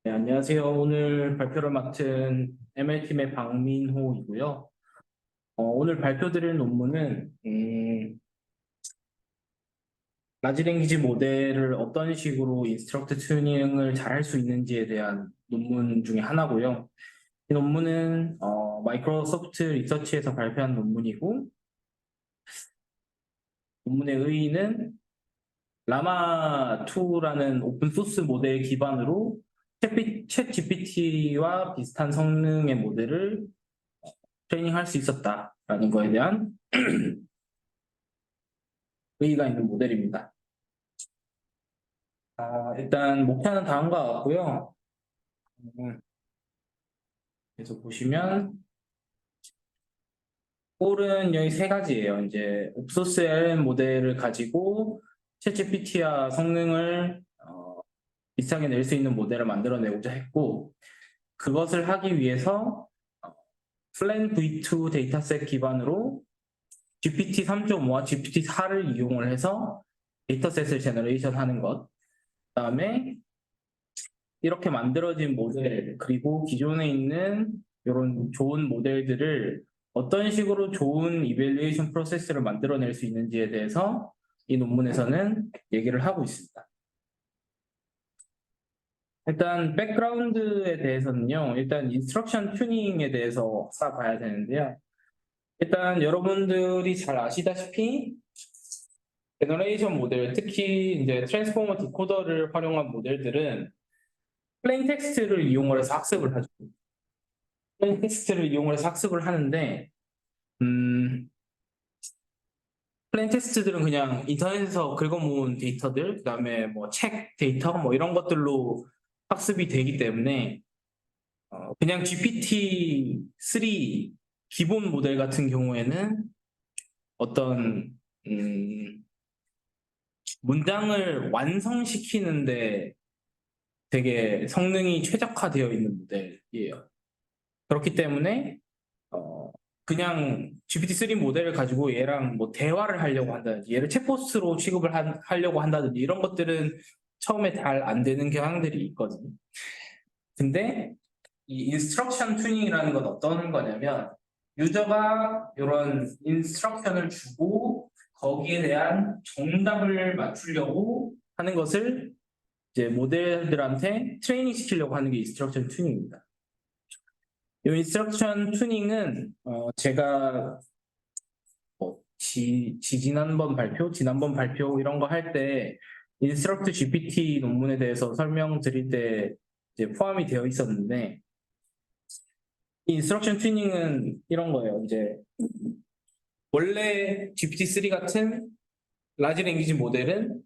네, 안녕하세요. 오늘 발표를 맡은 ML팀의 박민호이고요. 오늘 발표드릴 논문은 라지 랭귀지 모델을 어떤 식으로 인스트럭트 튜닝을 잘 할 수 있는지에 대한 논문 중에 하나고요. 이 논문은 마이크로소프트 리서치에서 발표한 논문이고, 논문의 의의는 라마2라는 오픈소스 모델 기반으로 챗 GPT와 비슷한 성능의 모델을 트레이닝할 수 있었다라는 거에 대한 의의가 있는 모델입니다. 일단 목표는 다음과 같고요. 그래서 보시면 골은 여기 세 가지예요. 이제 옵소스 LLM 모델을 가지고 챗GPT와 성능을 비슷하게 낼 수 있는 모델을 만들어내고자 했고, 그것을 하기 위해서 플랜 V2 데이터셋 기반으로 GPT 3.5와 GPT 4를 이용을 해서 데이터셋을 제너레이션 하는 것, 그다음에 이렇게 만들어진 모델, 그리고 기존에 있는 이런 좋은 모델들을 어떤 식으로 좋은 이밸리에이션 프로세스를 만들어낼 수 있는지에 대해서 이 논문에서는 얘기를 하고 있습니다. 일단 백그라운드에 대해서는요, 일단 인스트럭션 튜닝에 대해서 봐야 되는데요. 일단 여러분들이 잘 아시다시피 제너레이션 모델, 특히 이제 트랜스포머 디코더를 활용한 모델들은 플레인 텍스트를 이용을 해서 학습을 하죠. 플레인 텍스트를 이용을 해서 학습을 하는데, 플레인 텍스트들은 그냥 인터넷에서 긁어모은 데이터들, 그다음에 뭐 책 데이터, 뭐 이런 것들로 학습이 되기 때문에 그냥 GPT-3 기본 모델 같은 경우에는 어떤 문장을 완성시키는데 되게 성능이 최적화되어 있는 모델이에요. 그렇기 때문에 그냥 GPT-3 모델을 가지고 얘랑 뭐 대화를 하려고 한다든지 얘를 챗봇으로 취급을 하려고 한다든지 이런 것들은 처음에 잘 안 되는 경향들이 있거든요. 근데 이 인스트럭션 튜닝이라는 건 어떤 거냐면 유저가 이런 인스트럭션을 주고 거기에 대한 정답을 맞추려고 하는 것을 이제 모델들한테 트레이닝 시키려고 하는 게 인스트럭션 튜닝입니다. 이 인스트럭션 튜닝은 제가 지난번 발표 이런 거 할 때 인스트럭트 GPT 논문에 대해서 설명드릴 때 이제 포함이 되어 있었는데 이 인스트럭션 튜닝은 이런 거예요. 이제 원래 GPT-3 같은 라지 랭귀지 모델은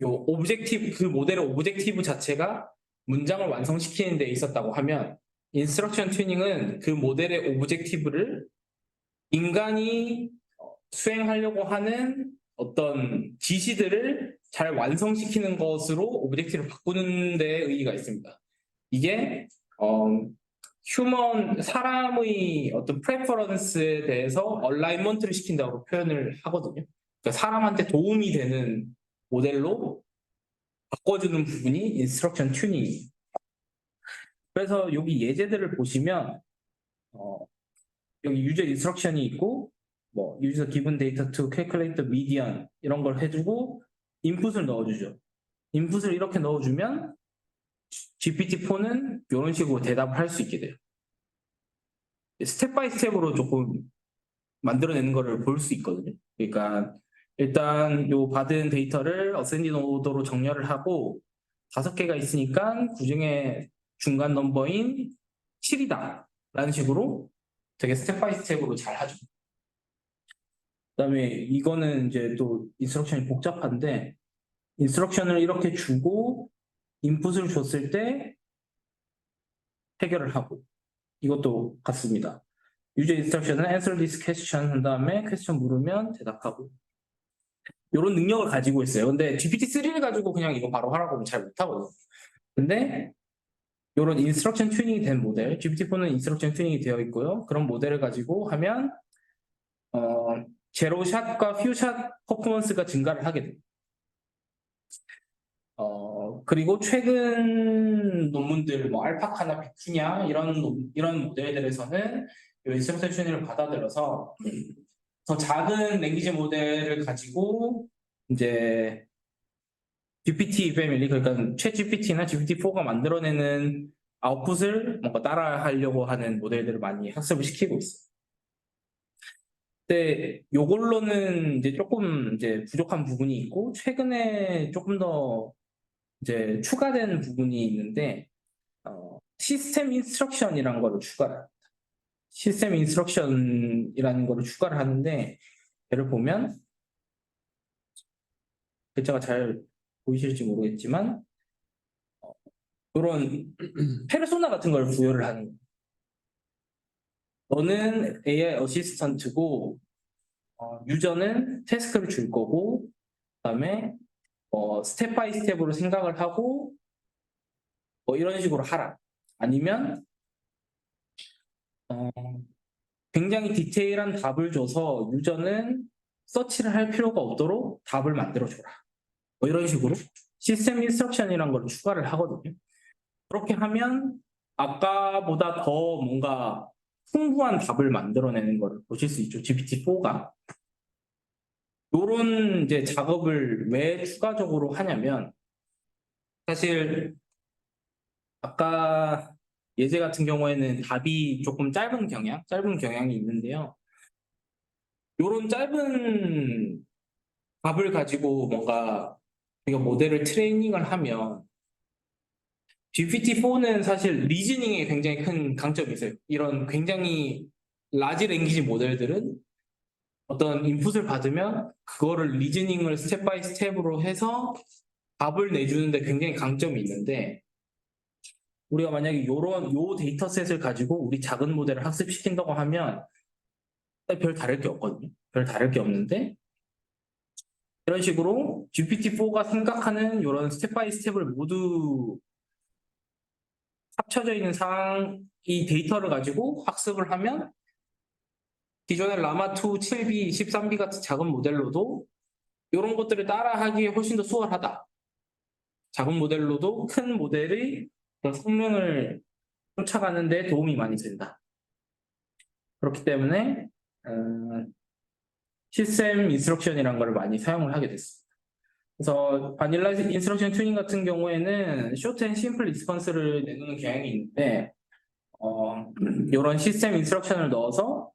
요 오브젝티브 그 모델의 오브젝티브 자체가 문장을 완성시키는 데 있었다고 하면 인스트럭션 튜닝은 그 모델의 오브젝티브를 인간이 수행하려고 하는 어떤 지시들을 잘 완성시키는 것으로 오브젝티브를 바꾸는 데 의의가 있습니다. 이게 사람의 어떤 프레퍼런스에 대해서 얼라이먼트를 시킨다고 표현을 하거든요. 그러니까 사람한테 도움이 되는 모델로 바꿔주는 부분이 인스트럭션 튜닝이에요. 그래서 여기 예제들을 보시면 여기 유저 인스트럭션이 있고 뭐 유저 기본 데이터 to calculate the median 이런 걸 해주고 인풋을 넣어주죠. 인풋을 이렇게 넣어주면 GPT-4는 이런 식으로 대답을 할 수 있게 돼요. 스텝 바이 스텝으로 조금 만들어내는 거를 볼 수 있거든요. 그러니까 일단 요 받은 데이터를 어센딩 오더로 정렬을 하고 5개가 있으니까 그중에 중간 넘버인 7이다 라는 식으로 되게 스텝 바이 스텝으로 잘 하죠. 그다음에 이거는 이제 또 인스트럭션이 복잡한데 인스트럭션을 이렇게 주고 인풋을 줬을 때 해결을 하고 이것도 같습니다. 유저 인스트럭션은 answer this question 한 다음에 퀘스천 물으면 대답하고 이런 능력을 가지고 있어요. 근데 GPT-3를 가지고 그냥 이거 바로 하라고 하면 잘 못하거든요. 근데 이런 인스트럭션 튜닝이 된 모델, GPT-4는 인스트럭션 튜닝이 되어 있고요. 그런 모델을 가지고 하면 제로샷과 퓨샷 퍼포먼스가 증가를 하게 됩니다. 그리고 최근 논문들, 뭐 알파카나 비쿠냐 이런 모델들에서는 이 인스트럭션 튜닝을 받아들여서 더 작은 랭귀지 모델을 가지고 이제 GPT 패밀리, 그러니까 챗 GPT나 GPT-4가 만들어내는 아웃풋을 뭔가 따라 하려고 하는 모델들을 많이 학습을 시키고 있어요. 근데 요걸로는 이제 조금 이제 부족한 부분이 있고, 최근에 조금 더 이제 추가된 부분이 있는데, 시스템 인스트럭션이라는 거를 시스템 인스트럭션이라는 거를 추가를 하는데, 예를 보면 글자가 잘 보이실지 모르겠지만 이런 페르소나 같은 걸 부여를 하는 거예요. 너는 AI 어시스턴트고 유저는 태스크를 줄 거고, 그다음에 스텝 바이 스텝으로 생각을 하고 뭐 이런 식으로 하라. 아니면 굉장히 디테일한 답을 줘서 유저는 서치를 할 필요가 없도록 답을 만들어줘라. 뭐 이런 식으로 시스템 인스트럭션이라는 걸 추가를 하거든요. 그렇게 하면 아까보다 더 뭔가 풍부한 답을 만들어내는 걸 보실 수 있죠. GPT-4가. 이런 이제 작업을 왜 추가적으로 하냐면, 사실 아까 예제 같은 경우에는 답이 조금 짧은 경향이 있는데요. 이런 짧은 답을 가지고 뭔가 우리가 모델을 트레이닝을 하면, GPT-4는 사실 리즈닝에 굉장히 큰 강점이 있어요. 이런 굉장히 라지 랭귀지 모델들은 어떤 인풋을 받으면 그거를 리즈닝을 스텝 바이 스텝으로 해서 답을 내주는데 굉장히 강점이 있는데, 우리가 만약에 요 데이터셋을 가지고 우리 작은 모델을 학습시킨다고 하면 별 다를 게 없거든요. 별 다를 게 없는데, 이런 식으로 GPT-4가 생각하는 이런 스텝 바이 스텝을 모두 합쳐져 있는 이 데이터를 가지고 학습을 하면 기존의 라마2, 7B, 13B 같은 작은 모델로도 이런 것들을 따라하기에 훨씬 더 수월하다. 작은 모델로도 큰 모델의 성능을 쫓아가는 데 도움이 많이 된다. 그렇기 때문에 시스템 인스트럭션이라는 걸 많이 사용을 하게 됐습니다. 그래서 바닐라 인스트럭션 튜닝 같은 경우에는 쇼트 앤 심플 리스폰스를 내놓는 경향이 있는데, 이런 시스템 인스트럭션을 넣어서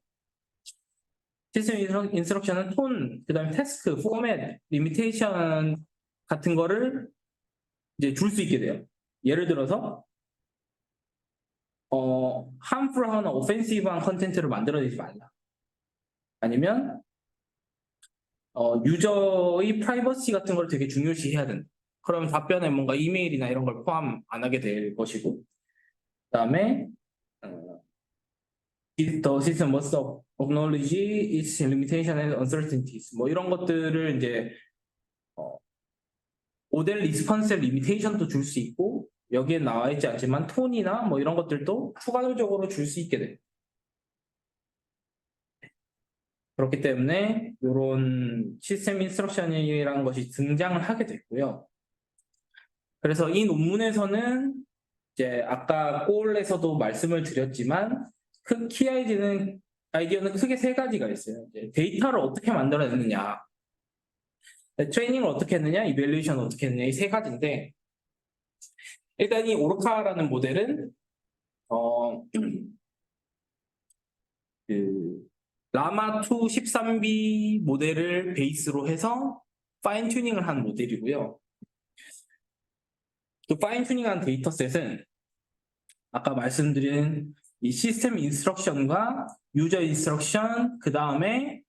시스템 인스트럭션은 톤, 그 다음에 태스크, 포맷, 리미테이션 같은 거를 이제 줄 수 있게 돼요. 예를 들어서 harmful하거나 offensive한 컨텐츠를 만들어내지 말라. 아니면 유저의 프라이버시 같은 걸 되게 중요시해야 된다. 그러면 답변에 뭔가 이메일이나 이런 걸 포함 안 하게 될 것이고, 그다음에 the system must acknowledge its limitation and uncertainties. 뭐 이런 것들을 이제 모델 리스폰스 리미테이션도 줄 수 있고, 여기에 나와 있지 않지만 톤이나 뭐 이런 것들도 추가적으로 줄 수 있게 돼요. 그렇기 때문에 이런 시스템 인스트럭션이라는 것이 등장을 하게 됐고요. 그래서 이 논문에서는 이제 아까 꼴에서도 말씀을 드렸지만 키 아이디어는 크게 세 가지가 있어요. 이제 데이터를 어떻게 만들어내느냐, 트레이닝을 어떻게 했느냐, 이밸류에이션을 어떻게 했느냐, 이 세 가지인데, 일단 이 오르카라는 모델은 라마2 13B 모델을 베이스로 해서 파인 튜닝을 한 모델이고요. 그 파인 튜닝한 데이터셋은 아까 말씀드린 이 시스템 인스트럭션과 유저 인스트럭션, 그 다음에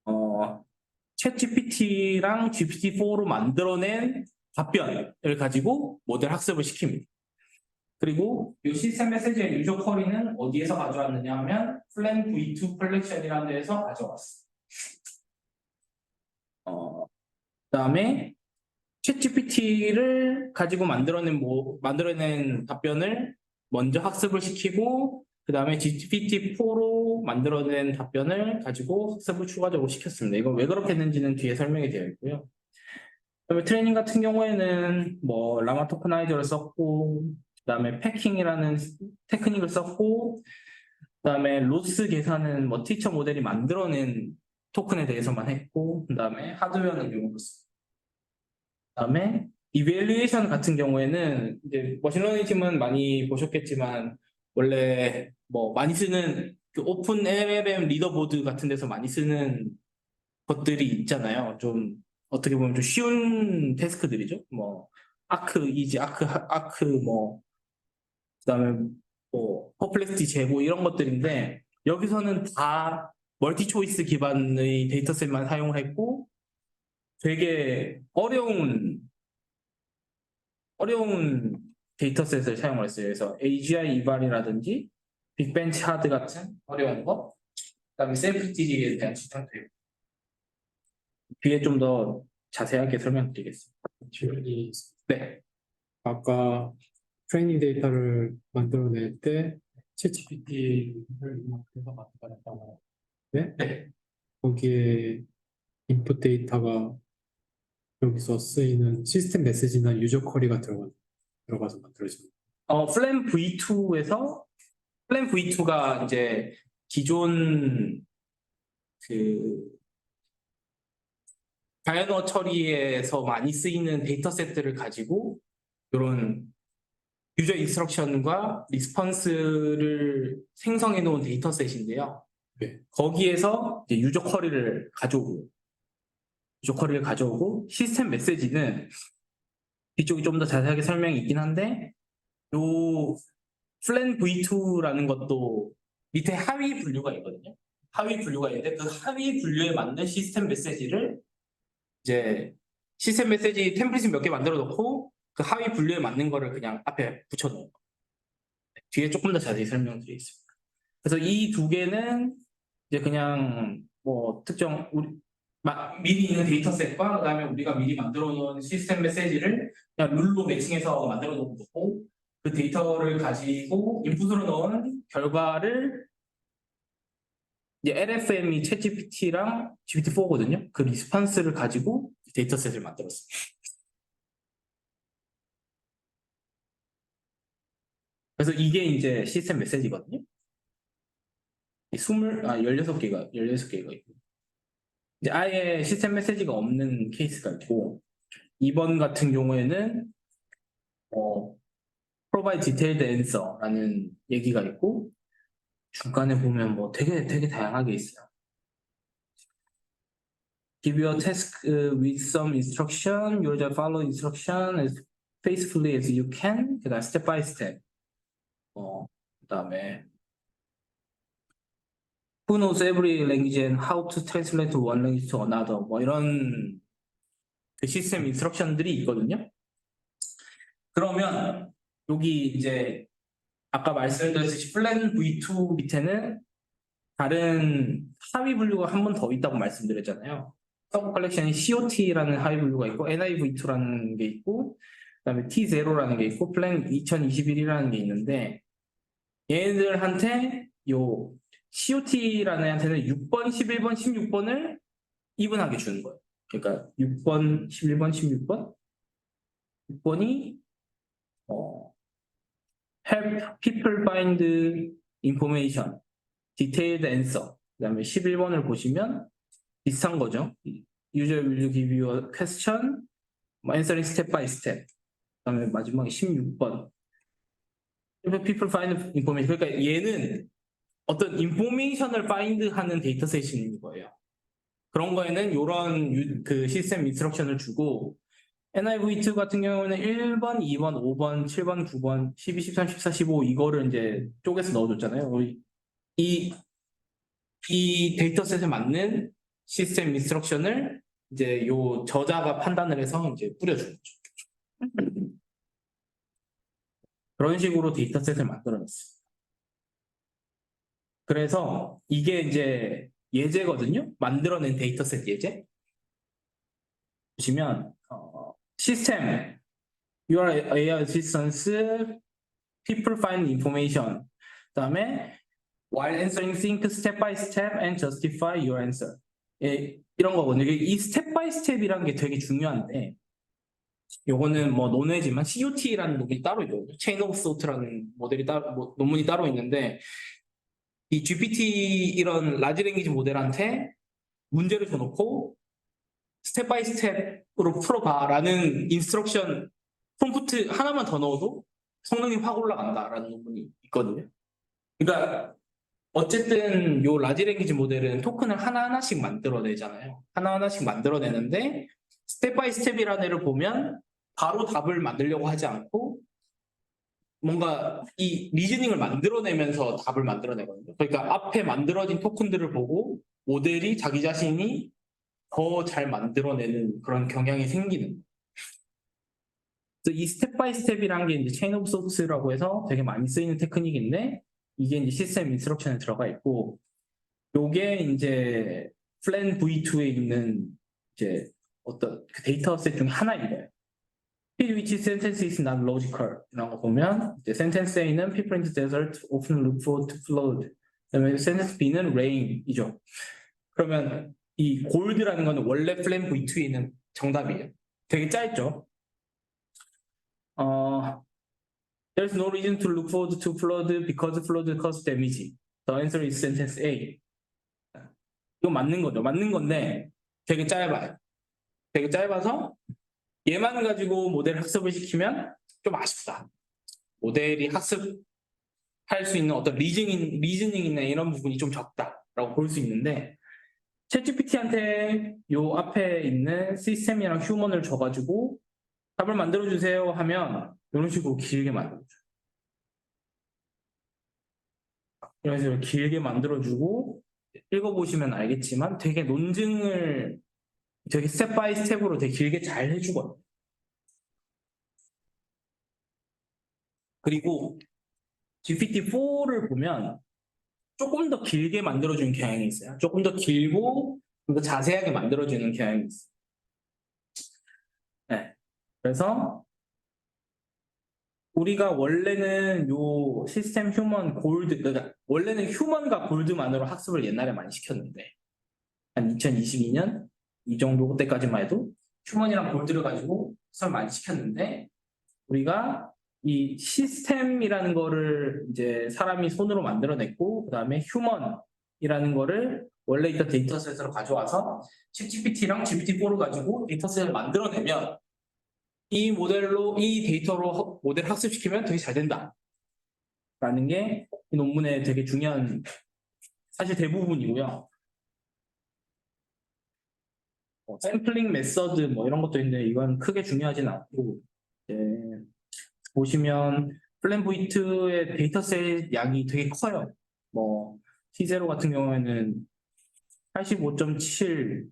챗 GPT랑 GPT-4로 만들어낸 답변을 가지고 모델 학습을 시킵니다. 그리고 이 시스템 메시지의 유저 쿼리는 어디에서 가져왔느냐 하면 플랜 V2 컬렉션이라는 데에서 가져왔어. 그다음에 챗GPT를 가지고 만들어낸 답변을 먼저 학습을 시키고, 그 다음에 GPT-4로 만들어낸 답변을 가지고 학습을 추가적으로 시켰습니다. 이건 왜 그렇게 했는지는 뒤에 설명이 되어 있고요. 그다음에 트레이닝 같은 경우에는 뭐 라마 토커나이저를 썼고, 그다음에 패킹이라는 테크닉을 썼고, 그다음에 로스 계산은 뭐 티처 모델이 만들어낸 토큰에 대해서만 했고, 그다음에 하드웨어는 이용을 했어요. 그다음에 이밸류에이션 같은 경우에는 이제 머신러닝 팀은 많이 보셨겠지만 원래 뭐 많이 쓰는 그 오픈 LLM 리더보드 같은 데서 많이 쓰는 것들이 있잖아요. 좀 어떻게 보면 좀 쉬운 태스크들이죠. 뭐 아크 이지 아크 뭐 그다음에 뭐 퍼플렉스티 제고 이런 것들인데 여기서는 다 멀티 초이스 기반의 데이터셋만 사용을 했고 되게 어려운 데이터셋을 사용을 했어요. 그래서 AGI 이발이라든지 빅벤치 하드 같은 어려운 거, 그다음에 샘플티에 대한 수정도 있고 뒤에 좀 더 자세하게 설명드리겠습니다. 질문이 네, 아까 트레이닝 데이터를 만들어낼 때 챗GPT를 이용해서 만들었다고 네? 네. 거기에 인풋 데이터가 여기서 쓰이는 시스템 메시지나 유저 쿼리가 들어가서 만들어집니다. 플랜 V2가 이제 기존 그 자연어 처리에서 많이 쓰이는 데이터셋들을 가지고 이런 유저 인스트럭션과 리스폰스를 생성해 놓은 데이터셋인데요. 네. 거기에서 이제 유저 쿼리를 가져오고 시스템 메시지는 이쪽이 좀 더 자세하게 설명이 있긴 한데 요 플랜 V2라는 것도 밑에 하위 분류가 있거든요. 하위 분류가 있는데 그 하위 분류에 맞는 시스템 메시지를 이제 시스템 메시지 템플릿 몇 개 만들어 놓고 그 하위 분류에 맞는 거를 그냥 앞에 붙여 놓은 거. 뒤에 조금 더 자세히 설명드리겠습니다. 그래서 이 두 개는 이제 그냥 뭐 특정 미리 있는 데이터셋과 그다음에 우리가 미리 만들어 놓은 시스템 메시지를 그냥 룰로 매칭해서 만들어 놓고 그 데이터를 가지고 인풋으로 넣은 결과를 이제 LFM이 챗GPT랑 GPT-4거든요. 그 리스판스를 가지고 데이터셋을 만들었습니다. 그래서 이게 이제 시스템 메시지거든요. 16개가 있고. 이제 아예 시스템 메시지가 없는 케이스가 있고, 2번 같은 경우에는, provide detailed answer라는 얘기가 있고, 중간에 보면 뭐 되게 다양하게 있어요. Give you a task with some instruction, you just follow instruction as faithfully as you can. 그다음 step by step. 그다음에 Who knows every language and how to translate one language to another. 뭐 이런 그 시스템 인스트럭션들이 있거든요. 그러면 여기 이제 아까 말씀드렸듯이 플랜 V2 밑에는 다른 하위 분류가 한 번 더 있다고 말씀드렸잖아요. 서브 컬렉션이 COT라는 하위 분류가 있고 NIV2라는 게 있고 그다음에 T0라는 게 있고 플랜 2021이라는 게 있는데 얘네들한테 요 COT라는 애한테는 6번, 11번, 16번을 이분하게 주는 거예요. 그러니까 6번, 11번, 16번 6번이 help people find information, detailed answer. 그다음에 11번을 보시면 비슷한 거죠. User will give you a question, answering step by step. 그다음에 마지막에 16번. People find information. 그러니까 얘는 어떤 인포메이션을 파인드하는 데이터셋인 거예요. 그런 거에는 이런 그 시스템 인스트럭션을 주고 NIV2 같은 경우는 1번, 2번, 5번, 7번, 9번, 12, 13, 14, 15 이거를 이제 쪼개서 넣어줬잖아요. 이 데이터셋에 맞는 시스템 인스트럭션을 이제 요 저자가 판단을 해서 이제 뿌려주는 거죠. 그런 식으로 데이터셋을 만들어냈어요. 그래서 이게 이제 예제거든요. 만들어낸 데이터셋 예제. 보시면 시스템, your AI assistance, people find information. 그다음에 while answering, think step by step and justify your answer. 이런 거거든요. 이 step by step이라는 게 되게 중요한데 요거는 뭐 논외지만 COT라는 논문이 따로 있거든요. 체인 오브 소트라는 모델이 따로 논문이 따로 있는데 이 GPT 이런 라지 랭귀지 모델한테 문제를 줘놓고 스텝 바이 스텝으로 풀어봐라는 인스트럭션 프롬프트 하나만 더 넣어도 성능이 확 올라간다라는 논문이 있거든요. 그러니까 어쨌든 요 라지 랭귀지 모델은 토큰을 하나하나씩 만들어내잖아요. 하나하나씩 만들어내는데 스텝 바이 스텝이라는 애를 보면 바로 답을 만들려고 하지 않고 뭔가 이 리즈닝을 만들어내면서 답을 만들어내거든요. 그러니까 앞에 만들어진 토큰들을 보고 모델이 자기 자신이 더 잘 만들어내는 그런 경향이 생기는 거예요. 그래서 이 스텝 바이 스텝이라는 게 이제 체인 오브 소스라고 해서 되게 많이 쓰이는 테크닉인데 이게 이제 시스템 인스트럭션에 들어가 있고 요게 이제 플랜 V2에 있는 이제 어떤 그 데이터셋 중에 하나인 거예요. which sentence is not logical 이런 거 보면 이제 sentence A는 people in the desert often look forward to flood. 그다음에 sentence B는 rain이죠. 그러면 이 골드라는 거는 원래 플랜 V2에 있는 정답이에요. 되게 짧죠. There's no reason to look forward to flood because flood causes damage. The answer is sentence A. 이거 맞는 거죠. 맞는 건데 되게 짧아요. 되게 짧아서 얘만 가지고 모델 학습을 시키면 좀 아쉽다. 모델이 학습할 수 있는 어떤 리즈닝이나 이런 부분이 좀 적다라고 볼 수 있는데 챗GPT한테 요 앞에 있는 시스템이랑 휴먼을 줘가지고 답을 만들어주세요 하면 이런 식으로 길게 만들어줘요. 이런 식으로 길게 만들어주고 읽어보시면 알겠지만 되게 논증을 되게 스텝 바이 스텝으로 되게 길게 잘 해주거든요. 그리고 GPT-4를 보면 조금 더 길게 만들어주는 경향이 있어요. 조금 더 길고 좀 더 자세하게 만들어주는 경향이 있어요. 네. 그래서 우리가 원래는 요 시스템 휴먼 골드, 그러니까 원래는 휴먼과 골드만으로 학습을 옛날에 많이 시켰는데 한 2022년 이 정도 때까지만 해도 휴먼이랑 골드를 가지고 학습을 많이 시켰는데 우리가 이 시스템이라는 거를 이제 사람이 손으로 만들어냈고 그 다음에 휴먼이라는 거를 원래 있던 데이터셋으로 가져와서 챗GPT랑 GPT-4를 가지고 데이터셋을 만들어내면 이 모델로 이 데이터로 모델 학습시키면 되게 잘 된다 라는 게 이 논문의 되게 중요한 사실 대부분이고요. 샘플링 메서드 뭐 이런 것도 있는데 이건 크게 중요하진 않고 보시면 플랜 V2의 데이터셋 양이 되게 커요. 뭐 T0 같은 경우에는 85.7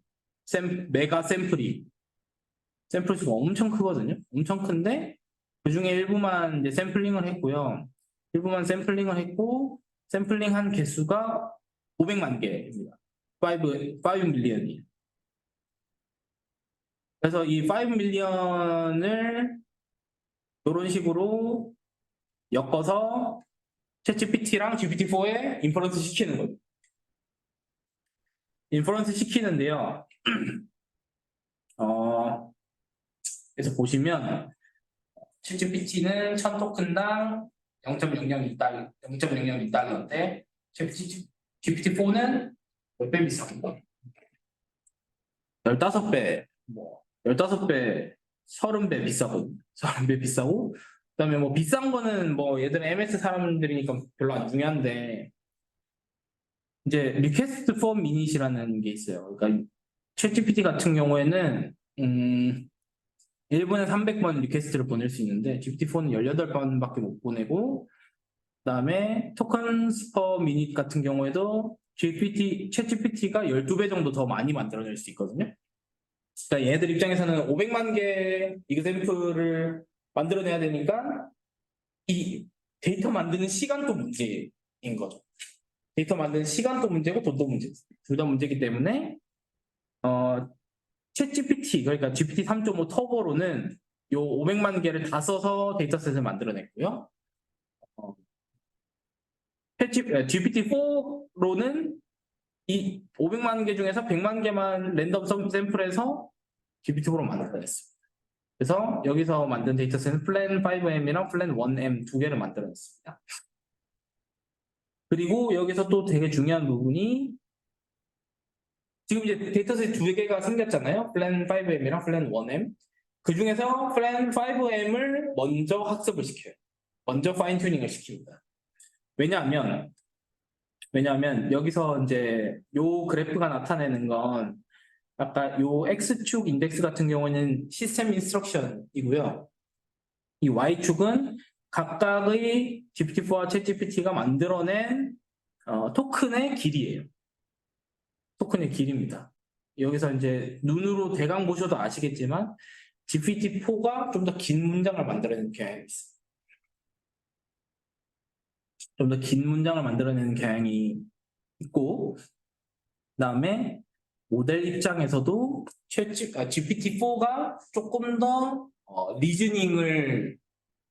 메가 샘플이 샘플 수가 엄청 크거든요. 엄청 큰데 그 중에 일부만 이제 샘플링을 했고요. 일부만 샘플링을 했고 샘플링한 개수가 500만 개입니다. 5 밀리언이. 그래서 이 5 밀리언을 이런 식으로 엮어서 챗GPT랑 GPT-4에 인퍼런스 시키는 거예요. 인퍼런스 시키는데요. 그래서 보시면 챗GPT는 1000토큰당 0.002달러인데 GPT-4는 몇 배 비싼가? 15배, 뭐 15배, 30배 비싸거든요. 30배 비싸고 그다음에 뭐 비싼 거는 뭐 얘들은 MS 사람들이니까 별로 안 중요한데 이제 리퀘스트 포 미닛이라는 게 있어요. 그러니까 챗GPT 같은 경우에는 1분에 300번 리퀘스트를 보낼 수 있는데 GPT-4는 18번밖에 못 보내고 그다음에 토큰스 퍼 미닛 같은 경우에도 챗GPT가 12배 정도 더 많이 만들어낼 수 있거든요. 그러니까 얘들 입장에서는 500만 개 이그샘플을 만들어내야 되니까 이 데이터 만드는 시간도 문제인 거죠. 데이터 만드는 시간도 문제고 돈도 문제, 둘 다 문제이기 때문에 챗GPT 그러니까 GPT 3.5 터보로는 요 500만 개를 다 써서 데이터셋을 만들어냈고요. GPT-4로는 이 500만 개 중에서 100만 개만 랜덤 샘플해서 GPT-4로 만들어냈습니다. 그래서 여기서 만든 데이터셋은 플랜 5M이랑 플랜 1M 두 개를 만들어냈습니다. 그리고 여기서 또 되게 중요한 부분이 지금 이제 데이터셋 두 개가 생겼잖아요. 플랜 5M이랑 플랜 1M. 그 중에서 플랜 5M을 먼저 학습을 시켜요. 먼저 파인 튜닝을 시킵니다. 왜냐하면 여기서 이제 요 그래프가 나타내는 건 아까 요 X축 인덱스 같은 경우는 시스템 인스트럭션이고요. 이 Y축은 각각의 GPT-4와 챗GPT가 만들어낸 토큰의 길이에요. 토큰의 길이입니다. 여기서 이제 눈으로 대강 보셔도 아시겠지만 GPT-4가 좀 더 긴 문장을 만들어내는 경향이 있어요. 좀 더 긴 문장을 만들어내는 경향이 있고, 그다음에 모델 입장에서도 GPT-4가 조금 더 리즈닝을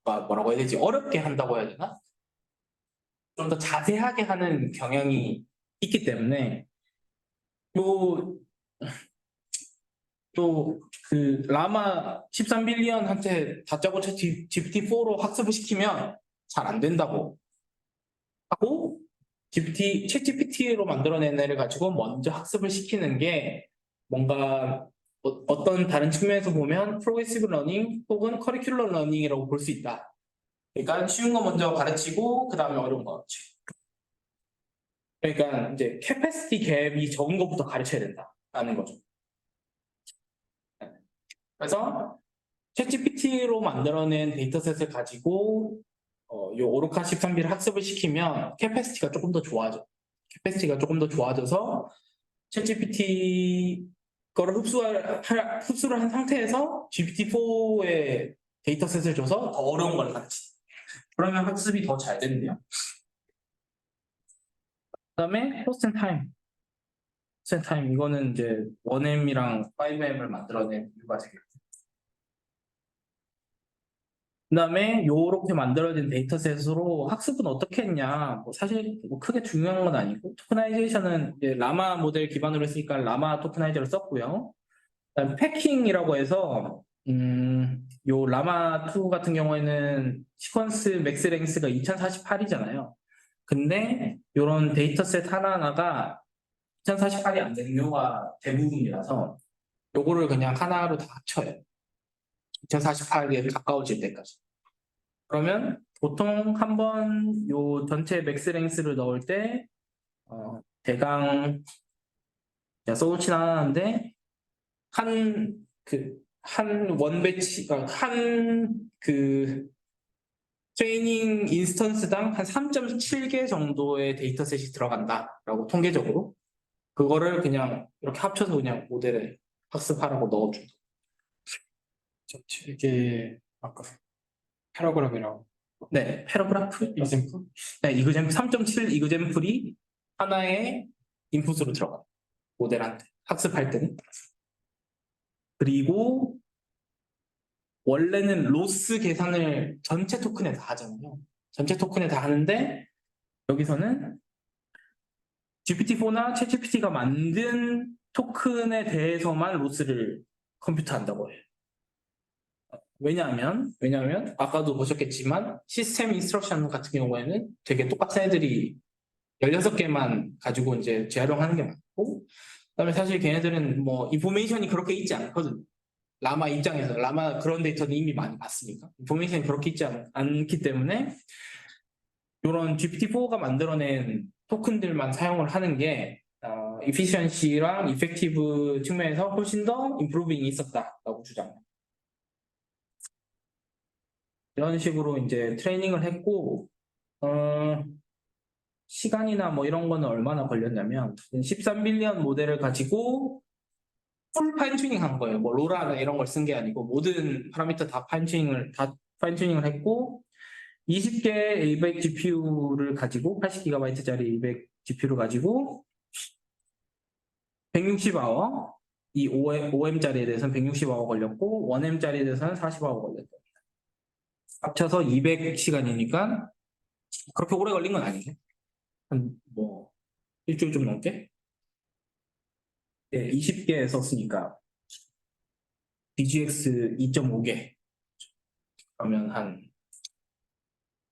뭐라고 해야 되지? 어렵게 한다고 해야 되나? 좀 더 자세하게 하는 경향이 있기 때문에 또 그 라마 13빌리언한테 다짜고짜 GPT-4로 학습을 시키면 잘 안 된다고 하고 챗GPT로 만들어낸 애를 가지고 먼저 학습을 시키는 게 뭔가 어떤 다른 측면에서 보면 프로그레시브 러닝 혹은 커리큘럼 러닝이라고 볼 수 있다. 그러니까 쉬운 거 먼저 가르치고 그 다음에 어려운 거 가르치고. 그러니까 이제 캐패시티 갭이 적은 것부터 가르쳐야 된다라는 거죠. 그래서 챗GPT로 만들어낸 데이터셋을 가지고 요 오로카 13B를 학습을 시키면 캐패시티가 조금 더 좋아져. 캐패시티가 조금 더 좋아져서 챗GPT 거를 흡수를 한 상태에서 GPT-4의 데이터셋을 줘서 더 어려운 걸 가르치. 그러면 학습이 더 잘 된대요. 그다음에 포스트 타임 이거는 이제 1M이랑 5M을 만들어낸 이유가 되겠고. 그다음에 요렇게 만들어진 데이터셋으로 학습은 어떻게 했냐? 뭐 사실 뭐 크게 중요한 건 아니고 토크나이제이션은 이제 라마 모델 기반으로 했으니까 라마 토크나이저를 썼고요. 그다음에 패킹이라고 해서 요 라마 2 같은 경우에는 시퀀스 맥스 랭스가 2048이잖아요. 근데 요런 데이터셋 하나하나가 2048이 안 되는 경우가 대부분이라서 요거를 그냥 하나로 다 합쳐요. 2048에 가까워질 때까지. 그러면 보통 한번 요 전체 맥스 랭스를 넣을 때 대강 제가 써놓진 않았는데 한 원배치 한 트레이닝 인스턴스당 한 3.7개 정도의 데이터셋이 들어간다라고 통계적으로 그거를 그냥 이렇게 합쳐서 그냥 모델에 학습하라고 넣어준다. 이게 아까 패러그램이라고 네, 패러그래프 이샘플? 네, 이그잼 3.7 이그잼플이 하나의 인풋으로 들어가 모델한테 학습할 때는. 그리고 원래는 로스 계산을 전체 토큰에 다 하잖아요. 전체 토큰에 다 하는데 여기서는 GPT-4나 챗GPT가 만든 토큰에 대해서만 로스를 컴퓨터한다고 해요. 왜냐하면 아까도 보셨겠지만 시스템 인스트럭션 같은 경우에는 되게 똑같은 애들이 16개만 가지고 이제 재활용하는 게 많고 그다음에 사실 걔네들은 뭐 인포메이션이 그렇게 있지 않거든요. 라마 입장에서 라마 그런 데이터는 이미 많이 봤으니까 인포메이션이 그렇게 있지 않기 때문에 이런 GPT-4가 만들어낸 토큰들만 사용을 하는 게 이피션시랑 이펙티브 측면에서 훨씬 더 임프루빙이 있었다라고 주장해요. 이런 식으로 이제 트레이닝을 했고 시간이나 뭐 이런 거는 얼마나 걸렸냐면 13빌리언 모델을 가지고 풀 파인 튜닝 한 거예요. 뭐 로라나 이런 걸 쓴 게 아니고 모든 파라미터 다 파인 튜닝을 했고 20개 A100 GPU를 가지고 80GB짜리 A100 GPU를 가지고 160아워 이 5M짜리에 대해서는 160아워 걸렸고 1M짜리에 대해서는 40아워 걸렸다. 합쳐서 200시간이니까 그렇게 오래 걸린 건 아니죠. 한 뭐 일주일 좀 넘게? 네, 20개 썼으니까 DGX 2.5개. 그러면 한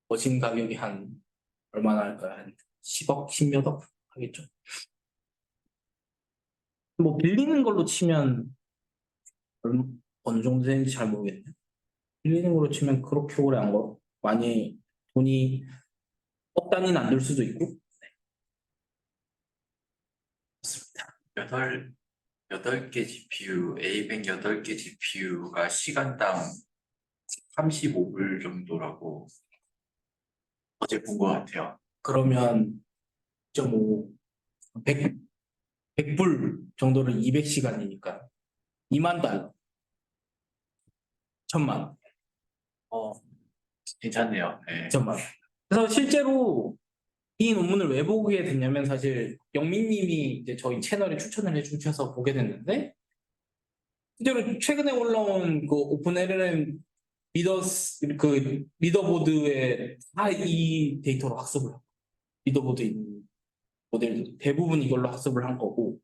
머신 가격이 한 얼마나 할까요? 한 10억, 10몇억 하겠죠. 뭐 빌리는 걸로 치면 어느 정도 되는지 잘 모르겠네요. 빌리는 걸로 치면 그렇게 오래 안 걸, 많이 돈이 억 단위는 안 될 수도 있고. 그렇습니다. 여덟 개 GPU, A100 8개 GPU가 시간당 35불 정도라고 어제 본 것 같아요. 그러면 1.5, 100불 정도는 200시간이니까 2만 달러. 1000만. 괜찮네요. 네. 2천만. 그래서 실제로 이 논문을 왜 보게 됐냐면 사실 영민님이 이제 저희 채널에 추천을 해주셔서 보게 됐는데 실제로 최근에 올라온 그 오픈 LLM 리더보드에 다 이 데이터로 학습을 하고 리더보드 있는 모델들 대부분 이걸로 학습을 한 거고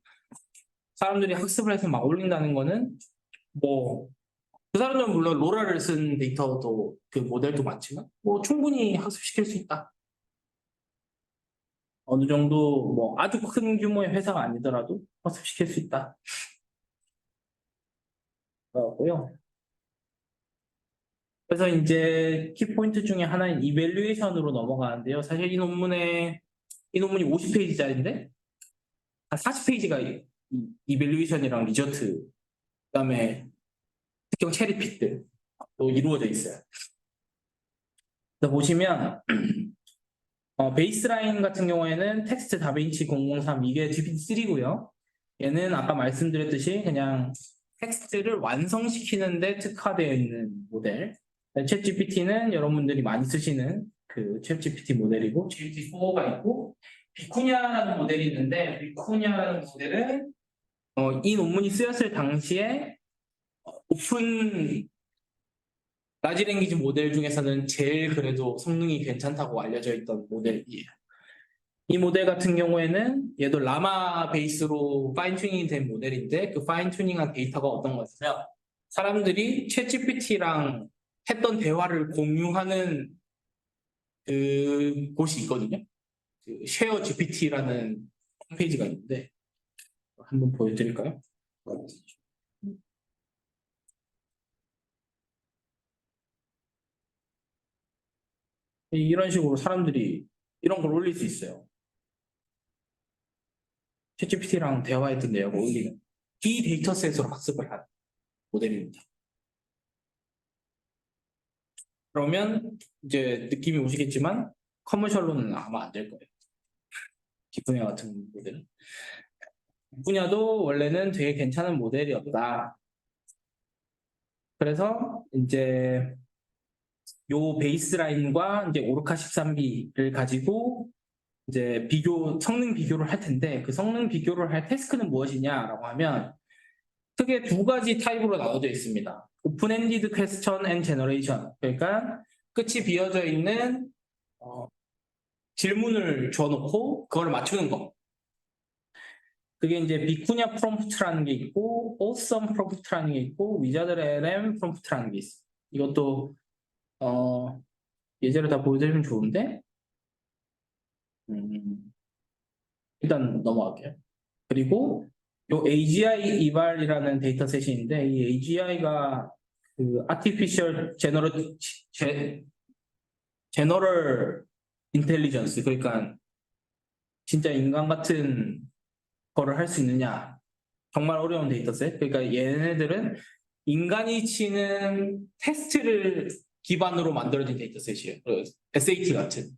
사람들이 학습을 해서 막 올린다는 거는 뭐 그 사람들은 물론 로라를 쓴 데이터도 그 모델도 많지만 뭐 충분히 학습시킬 수 있다. 어느 정도 뭐 아주 큰 규모의 회사가 아니더라도 학습시킬 수 있다. 고요. 그래서 이제 키포인트 중에 하나인 이밸류에이션으로 넘어가는데요. 사실 이 논문이 50페이지짜리인데 한 40페이지가 이밸류에이션이랑 리저트 그다음에 특정 체리픽들로 이루어져 있어요. 그래서 보시면 베이스라인 같은 경우에는 텍스트 다빈치 003 이게 GPT-3고요. 얘는 아까 말씀드렸듯이 그냥 텍스트를 완성시키는데 특화되어 있는 모델. 챗GPT는 여러분들이 많이 쓰시는 그 챗GPT 모델이고 GPT-4가 있고 비쿠냐라는 모델이 있는데 비쿠냐라는 모델은 이 논문이 쓰였을 당시에 오픈 라지 랭귀지 모델 중에서는 제일 그래도 성능이 괜찮다고 알려져 있던 모델이에요. 이 모델 같은 경우에는 얘도 라마 베이스로 파인 튜닝이 된 모델인데 그 파인 튜닝한 데이터가 어떤 거냐면 사람들이 챗GPT랑 했던 대화를 공유하는 그 곳이 있거든요. 그 쉐어 GPT라는 홈페이지가 있는데 한번 보여드릴까요? 이런 식으로 사람들이 이런 걸 올릴 수 있어요. 챗GPT랑 대화했던 내용을 올리는 이 데이터셋으로 학습을 한 모델입니다. 그러면 이제 느낌이 오시겠지만 커머셜로는 아마 안 될 거예요. 기분야 같은 모델은. 기분야도 원래는 되게 괜찮은 모델이었다. 그래서 이제 요 베이스라인과 이제 오르카 13B를 가지고 이제 성능 비교를 할 텐데 그 성능 비교를 할 태스크는 무엇이냐라고 하면 크게 두 가지 타입으로 나눠져 있습니다. 오픈-엔디드 퀘스천 앤 제너레이션. 그러니까 끝이 비어져 있는 질문을 줘놓고 그걸 맞추는 거. 그게 이제 비쿠냐 프롬프트라는 게 있고 오썸 프롬프트라는 게 있고 위자드 LM 프롬프트라는 게 있어. 이것도 예제로 다 보여드리면 좋은데 일단 넘어갈게요. 그리고 요 AGI 이발이라는 데이터셋이 있는데 이 AGI가 그 Artificial General Intelligence 그러니까 진짜 인간 같은 거를 할 수 있느냐 정말 어려운 데이터셋 그러니까 얘네들은 인간이 치는 테스트를 기반으로 만들어진 데이터셋이에요. SAT 같은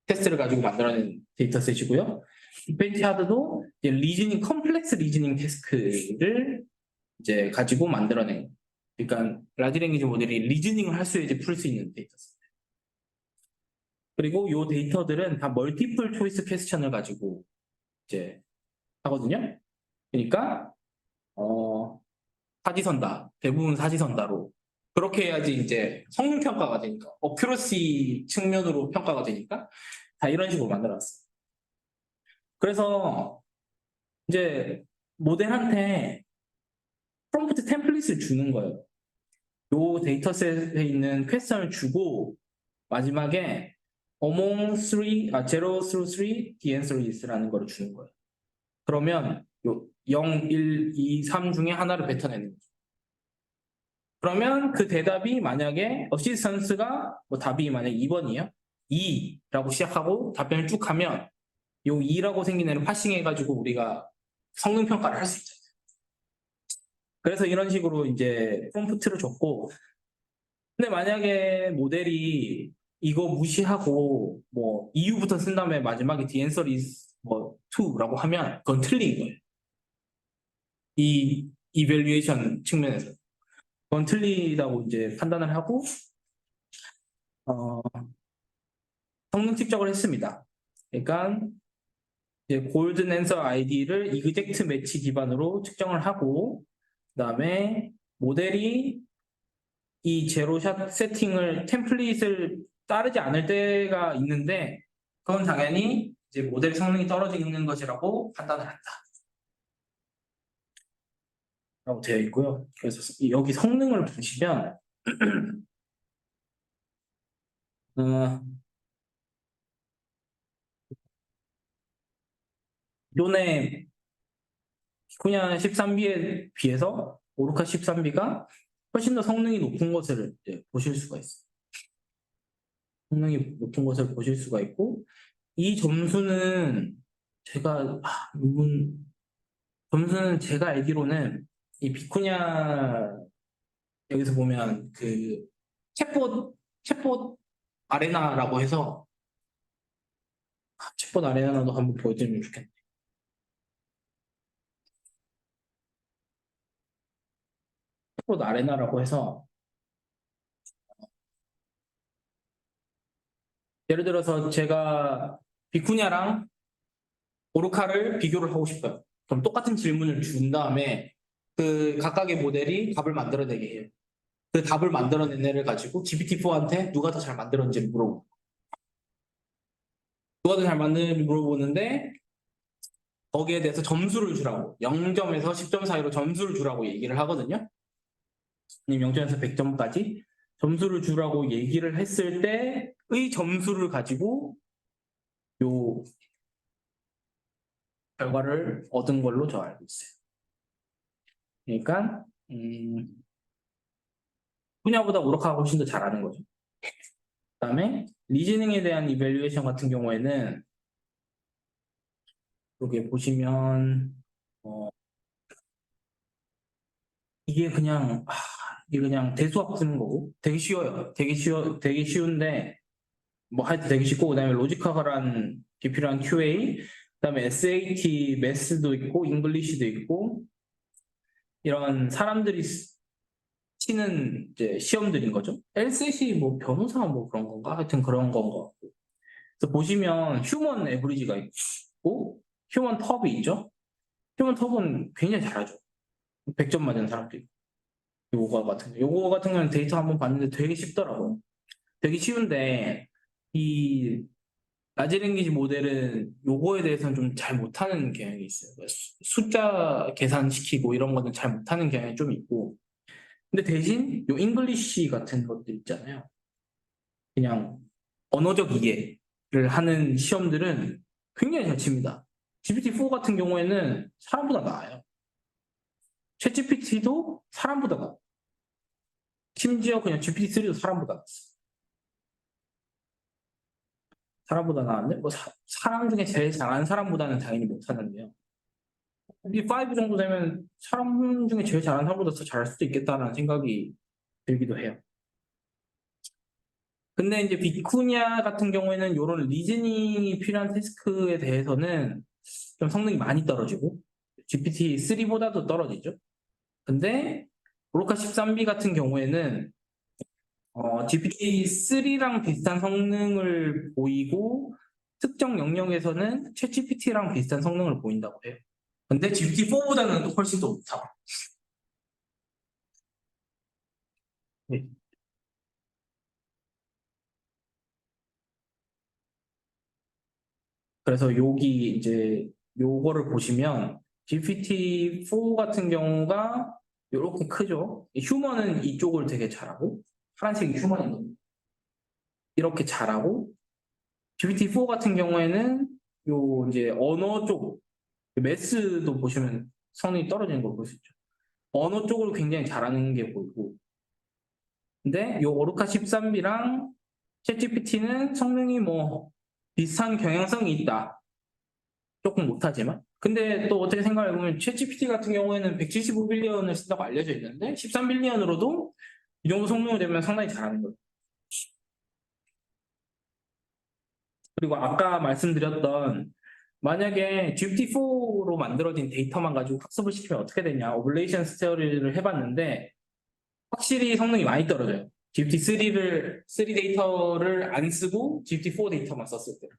테스트를 가지고 만들어낸 데이터셋이고요. 벤티하드도 리즈닝 컴플렉스 리즈닝 태스크를 이제 가지고 만들어낸 그러니까 라지 랭귀지 모델이 리즈닝을 할 수 있지 풀 수 있는 데이터셋. 그리고 이 데이터들은 다 멀티플 초이스 퀘스천을 가지고 이제 하거든요. 그러니까 사지선다 대부분 사지선다로 그렇게 해야지 이제 성능 평가가 되니까 어큐러시 측면으로 평가가 되니까 다 이런 식으로 만들어놨어요. 그래서 이제 모델한테 프롬프트 템플릿을 주는 거예요. 요 데이터셋에 있는 퀘스천을 주고 마지막에 among 0 through 3 the answer is라는 걸 주는 거예요. 그러면 요 0, 1, 2, 3 중에 하나를 뱉어내는 거죠. 그러면 그 대답이 만약에 어시스턴스가 뭐 답이 만약에 2번이에요. 2라고 시작하고 답변을 쭉 하면 요 2라고 생긴 애를 파싱해가지고 우리가 성능 평가를 할 수 있죠. 그래서 이런 식으로 이제 프롬프트를 줬고, 근데 만약에 모델이 이거 무시하고 뭐 이유부터 쓴 다음에 마지막에 the answer is 뭐 2라고 하면 그건 틀린 거예요. 이 이밸류에이션 측면에서 그건 틀리다고 이제 판단을 하고 성능 측정을 했습니다. 그러니까 이제 골든 앤서 아이디를 이그젝트 매치 기반으로 측정을 하고, 그다음에 모델이 이 제로샷 세팅을 템플릿을 따르지 않을 때가 있는데 그건 당연히 이제 모델 성능이 떨어지는 것이라고 판단을 한다. 라고 되어 있고요. 그래서 여기 성능을 보시면 기존의 비코냐 13B에 비해서 오르카 13B가 훨씬 더 성능이 높은 것을 이제 보실 수가 있어요. 성능이 높은 것을 보실 수가 있고, 이 점수는 제가 점수는 제가 알기로는 이 비코냐 여기서 보면 그 챗봇 아레나라고 해서 챗봇 아레나도 한번 보여드리면 좋겠네요. 챗봇 아레나라고 해서 예를 들어서 제가 비쿠냐랑 오르카를 비교를 하고 싶어요. 그럼 똑같은 질문을 준 다음에 그 각각의 모델이 답을 만들어내게 해요. 그 답을 만들어낸 애를 가지고 GPT-4한테 누가 더 잘 만들었는지 물어보고, 누가 더 잘 만드는지 물어보는데 거기에 대해서 점수를 주라고, 0점에서 10점 사이로 점수를 주라고 얘기를 하거든요. 아니면 0점에서 100점까지 점수를 주라고 얘기를 했을 때의 점수를 가지고 요 결과를 얻은 걸로 저 알고 있어요. 그러니까 분야보다 오락가가 훨씬 더 잘하는 거죠. 그다음에 리즈닝에 대한 이밸류에이션 같은 경우에는 여기 보시면 이게 그냥 대수학 쓰는 거고 되게 쉬워요. 되게 쉬운데 뭐 하여튼 되게 쉽고, 그다음에 로지컬한 비필한 QA, 그다음에 SAT 매스도 있고 잉글리시도 있고 이런 사람들이 치는 이제 시험들인 거죠. LSAT 뭐 변호사 뭐 그런 건가? 하여튼 그런 건 거. 그래서 보시면 휴먼 에브리지가 있고 휴먼 텁이 있죠. 휴먼 텁은 굉장히 잘하죠. 100점 맞은 사람들이. 요거 같은 경우는 데이터 한번 봤는데 되게 쉽더라고요. 되게 쉬운데 이 라지 랭귀지 모델은 요거에 대해서는 좀 잘 못하는 경향이 있어요. 그러니까 숫자 계산시키고 이런 거는 잘 못하는 경향이 좀 있고, 근데 대신 요 잉글리시 같은 것들 있잖아요. 그냥 언어적 이해를 하는 시험들은 굉장히 잘 칩니다. GPT-4 같은 경우에는 사람보다 나아요. 챗GPT도 사람보다 나아요. 심지어 그냥 GPT-3도 사람보다 나았어요. 사람보다 나았는데 뭐 사람 중에 제일 잘하는 사람보다는 당연히 못하는데요. 이 5 정도 되면 사람 중에 제일 잘하는 사람보다 더 잘할 수도 있겠다라는 생각이 들기도 해요. 근데 이제 비쿠냐 같은 경우에는 이런 리즈닝이 필요한 태스크에 대해서는 좀 성능이 많이 떨어지고 GPT-3보다도 떨어지죠. 근데 오로카 13B 같은 경우에는 GPT-3랑 비슷한 성능을 보이고 특정 영역에서는 챗GPT랑 비슷한 성능을 보인다고 해요. 근데 GPT-4보다는 또 훨씬 더 높다고. 네. 그래서 여기 이제 요거를 보시면 GPT-4 같은 경우가 이렇게 크죠. 휴먼은 이쪽을 되게 잘하고 파란색이 휴먼이거든요. 이렇게 잘하고 GPT-4 같은 경우에는 요 이제 언어 쪽 매스도 보시면 성능이 떨어지는 걸 볼 수 있죠. 언어 쪽으로 굉장히 잘하는 게 보이고 근데 요 오르카 13B랑 챗GPT는 성능이 뭐 비슷한 경향성이 있다. 조금 못하지만. 근데 또 어떻게 생각해보면 챗GPT 같은 경우에는 175빌리언을 쓴다고 알려져 있는데 13빌리언으로도 이 정도 성능이 되면 상당히 잘하는 거예요. 그리고 아까 말씀드렸던 만약에 GPT-4로 만들어진 데이터만 가지고 학습을 시키면 어떻게 되냐. 오블레이션 스테어리를 해봤는데 확실히 성능이 많이 떨어져요. GPT-3 데이터를 안 쓰고 GPT-4 데이터만 썼을 때.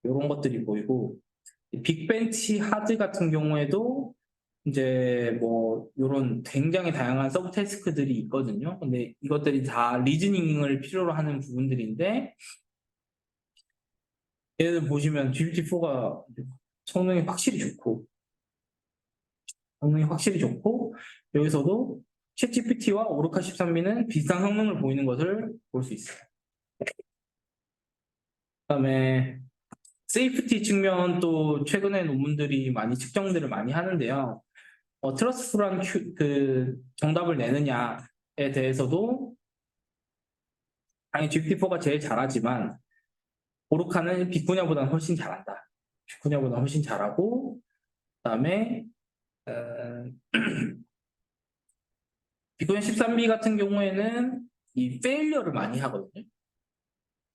이런 것들이 보이고 빅벤치 하드 같은 경우에도 이제 뭐 이런 굉장히 다양한 서브 태스크들이 있거든요. 근데 이것들이 다 리즈닝을 필요로 하는 부분들인데 얘들 보시면 GPT-4가 성능이 확실히 좋고 여기서도 챗GPT와 오르카 13B는 비슷한 성능을 보이는 것을 볼 수 있어요. 그다음에 세이프티 측면 또 최근에 논문들이 많이 측정들을 많이 하는데요. 트러스트풀한 그 정답을 내느냐에 대해서도 당연히 GPT-4가 제일 잘하지만 오르카는 빅쿠냐보다는 훨씬 잘한다. 빅쿠냐보다 훨씬 잘하고 그다음에 빅쿠냐 13B 같은 경우에는 이 페일리어를 많이 하거든요.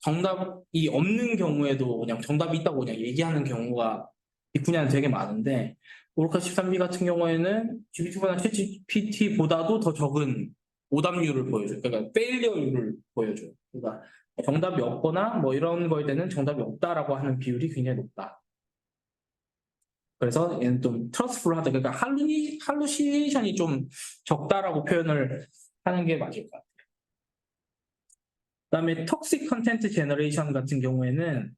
정답이 없는 경우에도 그냥 정답이 있다고 그냥 얘기하는 경우가 빅쿠냐는 되게 많은데 오르카 13B 같은 경우에는 GPT보다 챗GPT보다도 더 적은 오답률을 보여줘요. 그러니까 페일리어율을 보여줘요. 그러니까 정답이 없거나 뭐 이런 거에 대해서는 정답이 없다라고 하는 비율이 굉장히 높다. 그래서 얘는 좀 트러스트풀하다. 그러니까 할루시네이션이 좀 적다라고 표현을 하는 게 맞을 것 같아요. 그다음에 톡식 컨텐트 제너레이션 같은 경우에는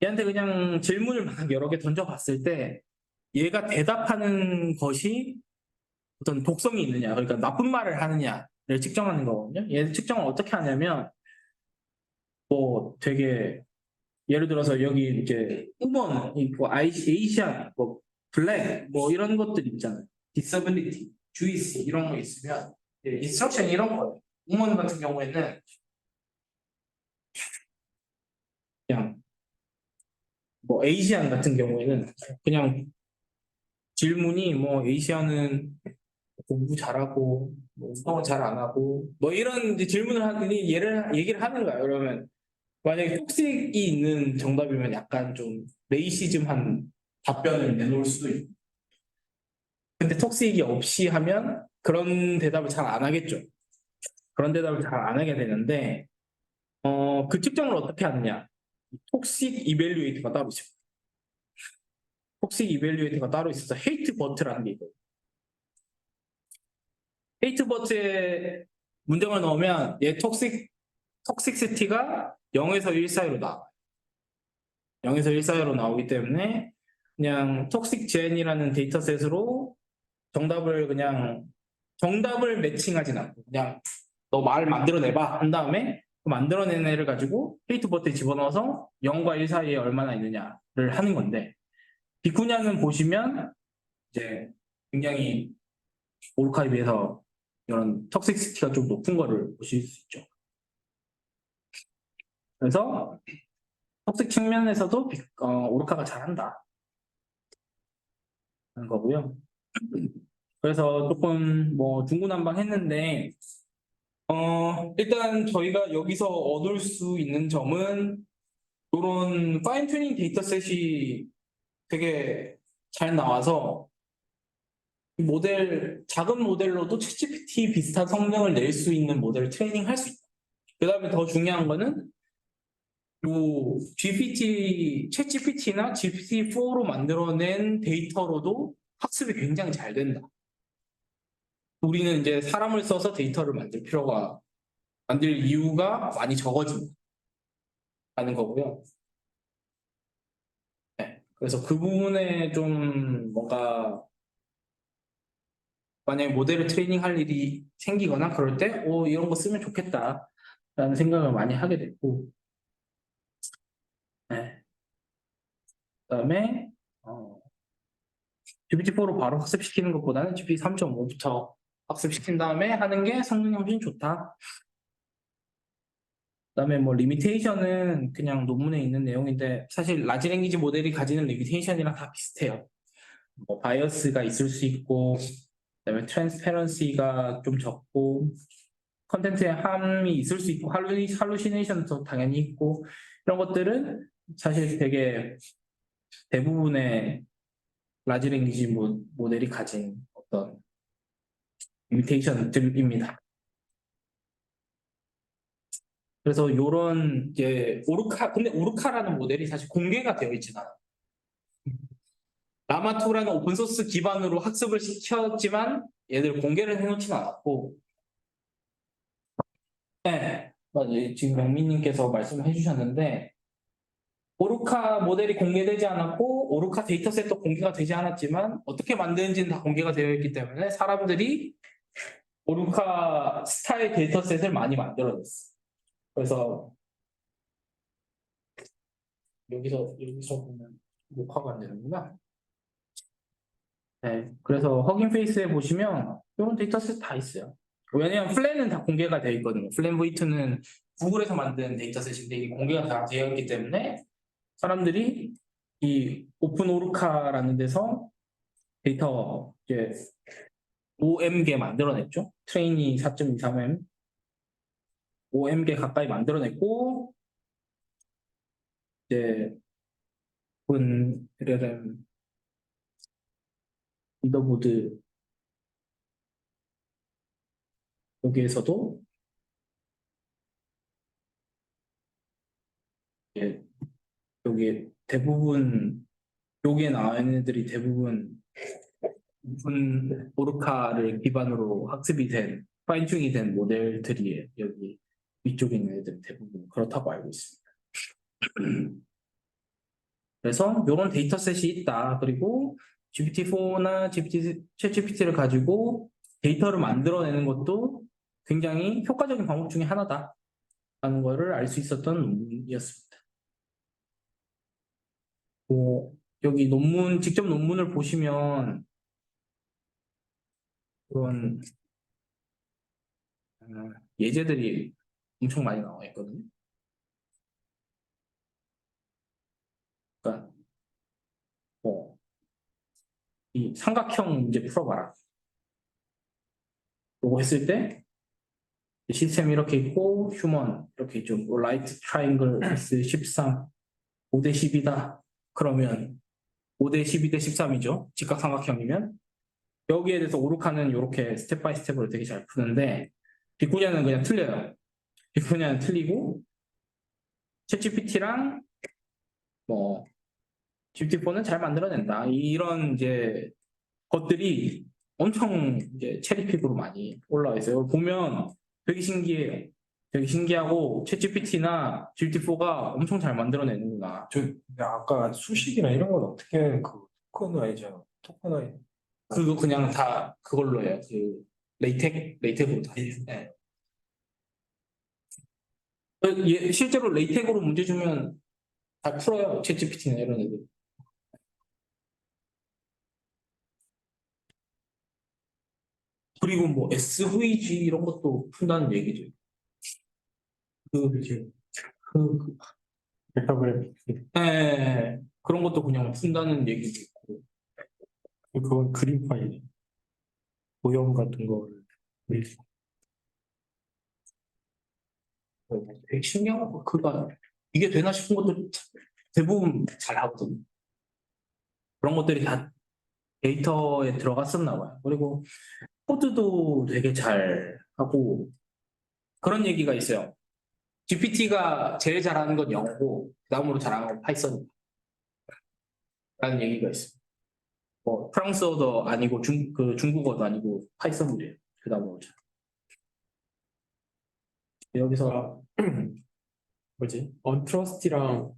얘한테 그냥 질문을 막 여러 개 던져봤을 때 얘가 대답하는 것이 어떤 독성이 있느냐, 그러니까 나쁜 말을 하느냐를 측정하는 거거든요. 얘 측정을 어떻게 하냐면 뭐 되게 예를 들어서 여기 이제 우먼, 뭐 아이시안, 뭐 블랙, 뭐 이런 것들 있잖아요. 디서빌리티, 주이스 이런 거 있으면 인스트럭션 이런 거예요. 우먼 같은 경우에는 그냥 뭐 에이시안 같은 경우에는 그냥 질문이 뭐 에이시안은 공부 잘하고 뭐 운동은 잘 안 하고 뭐 이런 이제 질문을 하더니 얘기를 하는 거야. 그러면 만약에 톡식이 있는 정답이면 약간 좀 레이시즘한 답변을 내놓을 수도 있고 근데 톡식이 없이 하면 그런 대답을 잘 안 하겠죠. 그런 대답을 잘 안 하게 되는데 그 측정을 어떻게 하느냐. 톡식 이벨리에이터가 따로 있어요. 톡식 이벨리에이터가 따로 있어서 헤이트 버트라는 게 있거든요. 헤이트 버트에 문장을 넣으면 얘 톡식시티가 0에서 1 사이로 나와요. 0에서 1 사이로 나오기 때문에 그냥 톡식젠이라는 데이터셋으로 정답을 매칭하진 않고 그냥 너 말 만들어내봐 한 다음에 그 만들어낸 애를 가지고 헤이트버트에 집어넣어서 0과 1 사이에 얼마나 있느냐를 하는 건데 빅쿠냐는 보시면 이제 굉장히 오르카에 비해서 이런 톡식시티가 좀 높은 거를 보실 수 있죠. 그래서 톡식 측면에서도 오르카가 잘한다 하는 거고요. 그래서 조금 뭐 중구난방했는데 일단 저희가 여기서 얻을 수 있는 점은 이런 파인 튜닝 데이터셋이 되게 잘 나와서 작은 모델로도 챗GPT 비슷한 성능을 낼 수 있는 모델을 트레이닝 할 수 있다. 그 다음에 더 중요한 거는 챗GPT나 GPT-4로 만들어낸 데이터로도 학습이 굉장히 잘 된다. 우리는 이제 사람을 써서 데이터를 만들 이유가 많이 적어진다는 거고요. 네. 그래서 그 부분에 좀 뭔가 만약에 모델을 트레이닝할 일이 생기거나 그럴 때, 이런 거 쓰면 좋겠다라는 생각을 많이 하게 됐고, 네. 그다음에 GPT-4로 바로 학습시키는 것보다는 GPT 3.5부터 학습시킨 다음에 하는 게 성능이 훨씬 좋다. 그다음에 뭐 리미테이션은 그냥 논문에 있는 내용인데 사실 라지 랭귀지 모델이 가지는 리미테이션이랑 다 비슷해요. 뭐 바이어스가 있을 수 있고, 그다음에 트랜스페런시가 좀 적고, 컨텐츠에 함이 있을 수 있고, 할루시네이션도 당연히 있고, 이런 것들은 사실 되게 대부분의 라지 랭귀지 모델이 가진 어떤 리미테이션들입니다. 그래서 요런 이제 근데 오르카라는 모델이 사실 공개가 되어 있진 않아요. 라마2라는 오픈소스 기반으로 학습을 시켰지만 얘들 공개를 해놓지는 않았고, 네, 맞아요. 지금 명민님께서 말씀해 주셨는데, 오르카 모델이 공개되지 않았고, 오르카 데이터셋도 공개가 되지 않았지만, 어떻게 만드는지는 다 공개가 되어 있기 때문에 사람들이 오르카 스타일 데이터셋을 많이 만들어냈어요. 그래서 여기서 보면 녹화가 안 되는구나. 네, 그래서 허깅 페이스에 보시면 이런 데이터셋 다 있어요. 왜냐면 플랜은 다 공개가 되어 있거든요. 플랜 V2는 구글에서 만든 데이터셋인데 이게 공개가 다 되어 있기 때문에 사람들이 이 오픈 오르카라는 데서 데이터 이제 5M개 만들어냈죠. 트레이니 4.23M 5M개 가까이 만들어냈고 이제 오픈 LLM 리더보드 여기에서도 이제 여기 대부분 여기에 나와 있는 애들이 대부분 오픈 오르카를 기반으로 학습이 된 파인튜닝이 된 모델들이에요. 여기 위쪽에 있는 애들은 대부분 그렇다고 알고 있습니다. 그래서 이런 데이터셋이 있다. 그리고 GPT-4나 챗GPT를 가지고 데이터를 만들어내는 것도 굉장히 효과적인 방법 중에 하나다라는 것을 알 수 있었던 논문이었습니다. 여기 직접 논문을 보시면 그런 예제들이 엄청 많이 나와 있거든요. 그러니까 이 삼각형 문제 풀어봐라. 요거 했을 때 시스템이 이렇게 있고 휴먼 이렇게 있죠. 라이트 트라이앵글 S 13 5대 10이다. 그러면 5대 12대 13이죠. 직각삼각형이면 여기에 대해서 오르카는 이렇게 스텝 바이 스텝으로 되게 잘 푸는데 빅쿠냐는 그냥 틀려요. 빅쿠냐는 틀리고 챗GPT랑 뭐 GPT-4는 잘 만들어낸다. 이런 이제 것들이 엄청 이제 체리픽으로 많이 올라와 있어요. 보면 되게 신기해요. 되게 신기하고 챗GPT나 GPT-4가 엄청 잘 만들어내는구나. 근데 아까 수식이나 이런 건 어떻게 그 토커나이저 토커나이 그거 그냥 다 그걸로 해요. 그 레이텍으로 다 해요. 네. 실제로 레이텍으로 문제 주면 다 풀어요. 챗GPT나 이런 애들. 그리고 뭐 SVG 이런 것도 푼다는 얘기죠. 이렇게 그, 벡터그래픽 그런 것도 그냥 푼다는 얘기도 있고. 그건 그림 파일 도형 같은 거를 그릴 되게 신기한 거, 이게 되나 싶은 것도 대부분 잘 하거든요. 그런 것들이 다 데이터에 들어갔었나 봐요. 그리고 코드도 되게 잘 하고 그런 얘기가 있어요. GPT가 제일 잘하는 건 영어고 그다음으로 잘하는 건 파이썬이라는 얘기가 있어요. 뭐 프랑스어도 아니고 중국어도 아니고 파이썬이래요. 그다음으로 잘. 여기서 뭐지? 언트러스티랑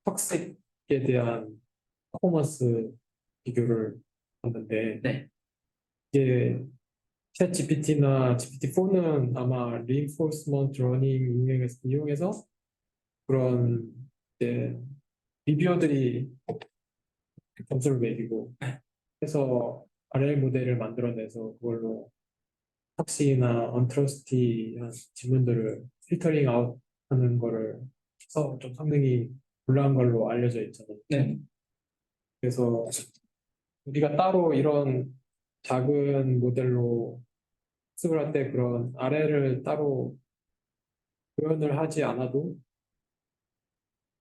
턱색에 대한 퍼포먼스 비교를 봤는데 네. 이게 챗 GPT나 GPT-4는 아마 reinforcement learning 이용해서 그런 이제 리뷰어들이 점수를 매기고 해서 RL 모델을 만들어내서 그걸로 탁시나 언트러스티한 질문들을 필터링 아웃하는 거를 해서 좀 성능이 불량한 걸로 알려져 있잖아요. 네. 그래서 우리가 따로 이런 작은 모델로 학습을 할 때 그런 RL을 따로 구현을 하지 않아도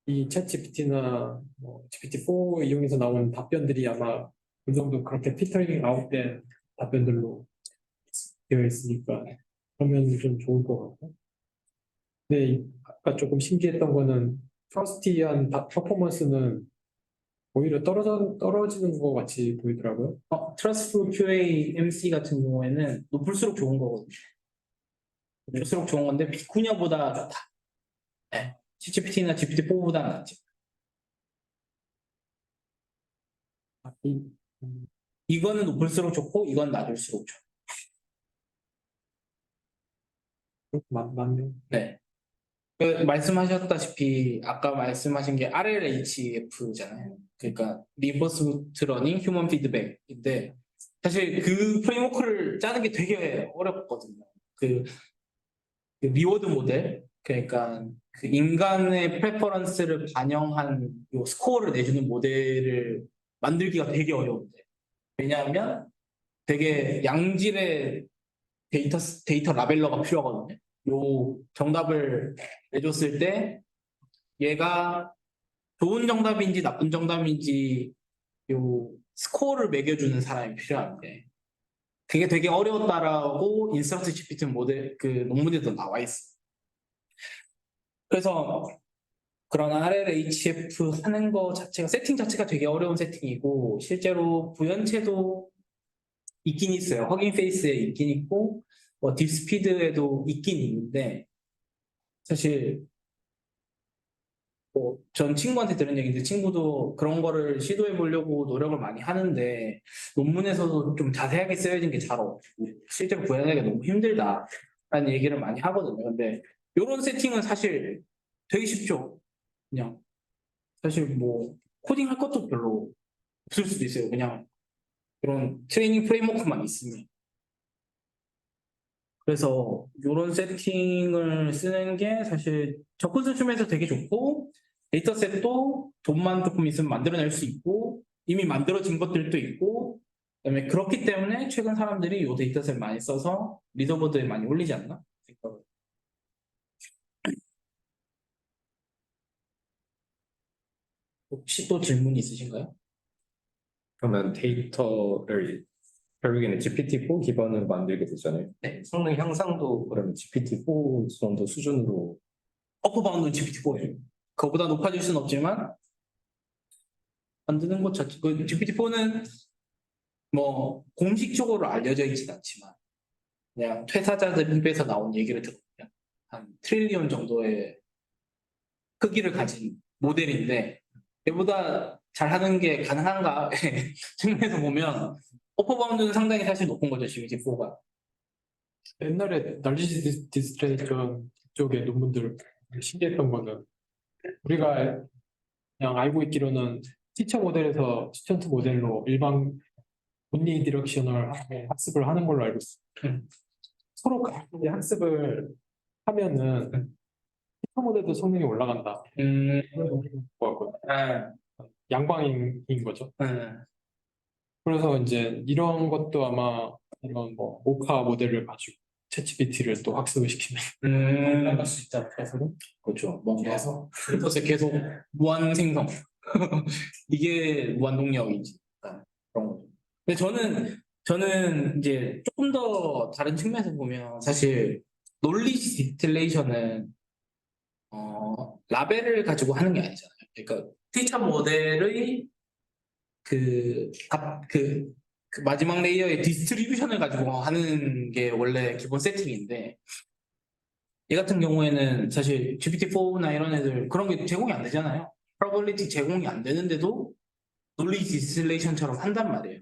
이 챗 GPT나 뭐 GPT-4 이용해서 나온 답변들이 아마 어느 정도 그렇게 필터링 아웃된 답변들로 되어 있으니까 그러면 좀 좋을 것 같고. 근데 아까 조금 신기했던 거는 트러스티한 퍼포먼스는 오히려 떨어지는 것 같이 보이더라고요. 트러스트 QA MC 같은 경우에는 높을수록 좋은 거거든요. 높을수록 좋은 건데 비쿠냐보다 좋다. 네. ChatGPT나 GPT-4보다 낫지. 이거는 높을수록 좋고 이건 낮을수록 좋아. 맞네. 네. 말씀하셨다시피 아까 말씀하신 게 RLHF잖아요. 그러니까 리버스 러닝 휴먼 피드백인데 사실 그 프레임워크를 짜는 게 되게 어렵거든요. 그 리워드 모델 그러니까 그 인간의 프레퍼런스를 반영한 요 스코어를 내주는 모델을 만들기가 되게 어려운데 왜냐하면 되게 양질의 데이터 라벨러가 필요하거든요. 요 정답을 내줬을 때 얘가 좋은 정답인지 나쁜 정답인지 요 스코어를 매겨주는 사람이 필요한데 그게 되게 어려웠다라고 인스트럭트 GPT 모델 그 논문에도 나와 있어. 그래서 그런 RLHF 하는 거 자체가 세팅 자체가 되게 어려운 세팅이고 실제로 부연체도 있긴 있어요. 허깅 페이스에 있긴 있고 뭐 딥스피드에도 있긴 있는데 사실 뭐 전 친구한테 들은 얘기인데 친구도 그런 거를 시도해 보려고 노력을 많이 하는데 논문에서도 좀 자세하게 쓰여진 게 잘 없고 실제로 구현하기가 너무 힘들다라는 얘기를 많이 하거든요. 근데 이런 세팅은 사실 되게 쉽죠. 그냥 사실 뭐 코딩 할 것도 별로 없을 수도 있어요. 그냥 그런 트레이닝 프레임워크만 있으면. 그래서 이런 세팅을 쓰는 게 사실 접근 수준에서 되게 좋고 데이터셋도 돈만 조금 있으면 만들어낼 수 있고 이미 만들어진 것들도 있고 그다음에 그렇기 때문에 최근 사람들이 이 데이터셋 많이 써서 리더보드에 많이 올리지 않나 생각을. 혹시 또 질문 있으신가요? 그러면 데이터를 결국에는 GPT-4 기반으로 만들게 되잖아요. 네. 성능 향상도 그러면 GPT-4 정도 수준으로 어퍼 바운드는 GPT-4예요. 그거보다 높아질 수는 없지만 만드는 것 자체 그 GPT-4는 뭐 공식적으로 알려져 있진 않지만 그냥 퇴사자들 입에서 나온 얘기를 들어보면 한 트릴리언 정도의 크기를 가진 모델인데 얘보다 잘하는 게 가능한가 측면에서 보면 어퍼바운드는 상당히 사실 높은 거죠 GPT-4가. 옛날에 날리지 디스트레이션 쪽의 논문들 신기했던 거는 우리가 그냥 알고 있기로는 티처 모델에서 스튜던트 모델로 일반 온리 디렉셔널 학습을 하는 걸로 알고 있어요. 서로 같이 학습을 하면은 티처 모델도 성능이 올라간다. 뭐 아, 양방인 거죠. 아, 그래서 이제 이런 것도 아마 이런 뭐 모카 모델을 가지고 챗GPT를 또 학습을 시키면 올라갈 수 있다. 그래서 그렇죠. 뭔가 그래서 계속 무한 생성 이게 무한 동력이지. 약간 그런 거죠. 근데 저는 이제 조금 더 다른 측면에서 보면 사실 논리지 디스틸레이션은 라벨을 가지고 하는 게 아니잖아요. 그러니까 티처 모델의 그 마지막 레이어의 디스트리뷰션을 가지고 하는 게 원래 기본 세팅인데 얘 같은 경우에는 사실 GPT-4나 이런 애들 그런 게 제공이 안 되잖아요. 프로버빌리티 제공이 안 되는데도 논리 디스틸레이션처럼 한단 말이에요.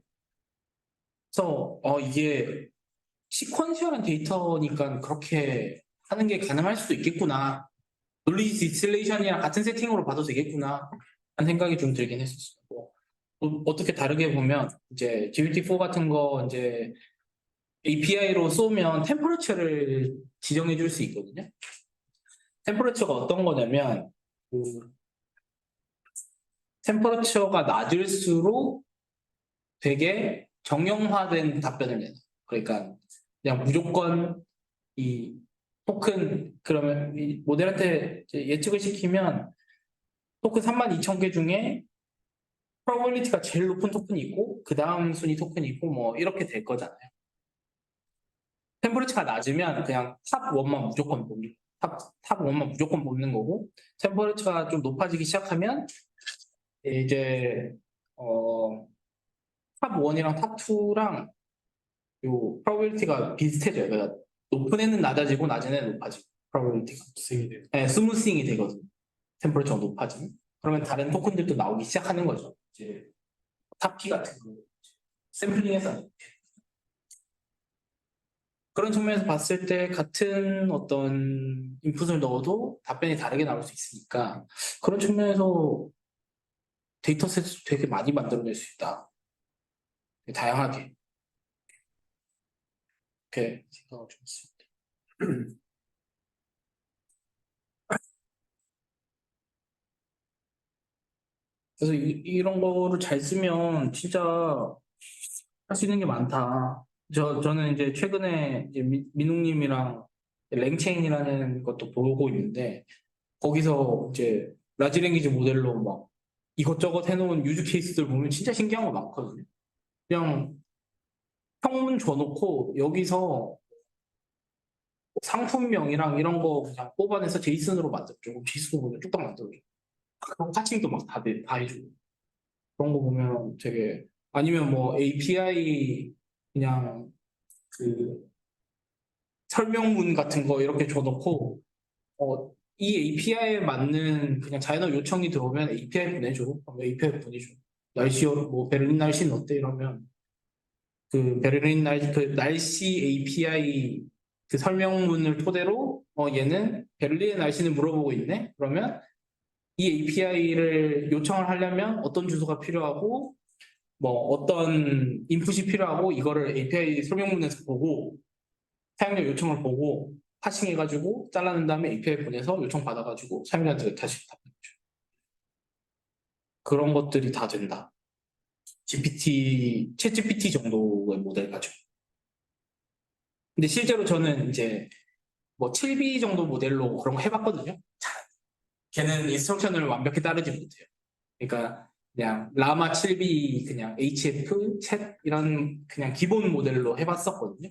그래서 이게 시퀀셜한 데이터니까 그렇게 하는 게 가능할 수도 있겠구나. 논리 디스틸레이션이랑 같은 세팅으로 봐도 되겠구나 하는 생각이 좀 들긴 했었어요. 어떻게 다르게 보면 이제 GPT-4 같은 거 이제 API로 쏘면 템퍼러처를 지정해 줄 수 있거든요. 템퍼러처가 어떤 거냐면 템퍼러처가 낮을수록 되게 정형화된 답변을 내요. 그러니까 그냥 무조건 이 토큰 그러면 이 모델한테 이제 예측을 시키면 토큰 32,000개 중에 프로버빌리티가 제일 높은 토큰이 있고 그 다음 순위 토큰이 있고 뭐 이렇게 될 거잖아요. 템퍼러처가 낮으면 그냥 탑 1만 무조건 뽑는 탑 1만 무조건 뽑는 거고 템퍼러처가 좀 높아지기 시작하면 이제 탑 1이랑 탑 2랑 요 프로버빌리티가 비슷해져요. 그러니까 높은 애는 낮아지고 낮은 애는 높아지고 프로버빌리티가 스윙이 돼요. 네, 스무싱이 되거든요. 템퍼러처가 높아지면 그러면 다른 토큰들도 나오기 시작하는 거죠. 이제 탑키 같은 거 샘플링해서 그런 측면에서 봤을 때 같은 어떤 인풋을 넣어도 답변이 다르게 나올 수 있으니까 그런 측면에서 데이터셋을 되게 많이 만들어낼 수 있다. 다양하게 이렇게 생각을 좀 했습니다. 그래서 이런 거를 잘 쓰면 진짜 할 수 있는 게 많다. 저는 이제 최근에 이제 민웅님이랑 랭체인이라는 것도 보고 있는데 거기서 이제 라지 랭귀지 모델로 막 이것저것 해놓은 유즈 케이스들 보면 진짜 신기한 거 많거든요. 그냥 평문 줘놓고 여기서 상품명이랑 이런 거 그냥 뽑아내서 제이슨으로 만들어줘. 제이슨으로 그냥 뚝딱 만들어줘. 그럼 파칭도 막 다 해주고. 그런 거 보면 되게 아니면 뭐 API 그냥 그 설명문 같은 거 이렇게 줘놓고 이 API에 맞는 그냥 자연어 요청이 들어오면 API 보내줘. 그럼 API 보내줘. 뭐 베를린 날씨는 어때 이러면 그 베를린 그 날씨 API 그 설명문을 토대로 얘는 베를린의 날씨는 물어보고 있네. 그러면 이 API를 요청을 하려면 어떤 주소가 필요하고 뭐 어떤 인풋이 필요하고 이거를 API 설명문에서 보고 사용자 요청을 보고 파싱해가지고 잘라낸 다음에 API 보내서 요청 받아가지고 사용자한테 다시 답변해줘. 그런 것들이 다 된다. 챗 GPT 정도의 모델 가지고. 근데 실제로 저는 이제 뭐 7B 정도 모델로 그런 거 해봤거든요. 걔는 인스트럭션을 완벽히 따르지 못해요. 그러니까 그냥 라마 7B 그냥 HF 챗 이런 그냥 기본 모델로 해봤었거든요.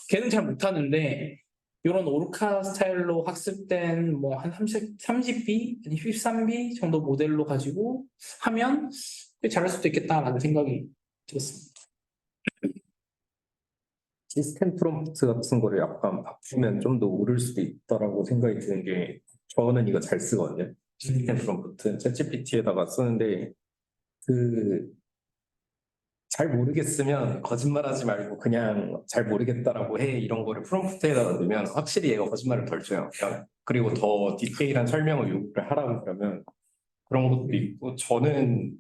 걔는 잘 못하는데 이런 오르카 스타일로 학습된 뭐 한 30B 아니 13B 정도 모델로 가지고 하면 꽤 잘할 수도 있겠다라는 생각이 들었습니다. 시스템 프롬프트 같은 거를 약간 바꾸면 좀 더 오를 수도 있다라고 생각이 드는 게 저는 이거 잘 쓰거든요. 시스템 프롬프트 챗GPT에다가 쓰는데 그 잘 모르겠으면 거짓말하지 말고 그냥 잘 모르겠다라고 해 이런 거를 프롬프트에다가 넣으면 확실히 얘가 거짓말을 덜 쳐요. 그냥 그리고 더 디테일한 설명을 요구를 하라고 그러면 그런 것도 있고 저는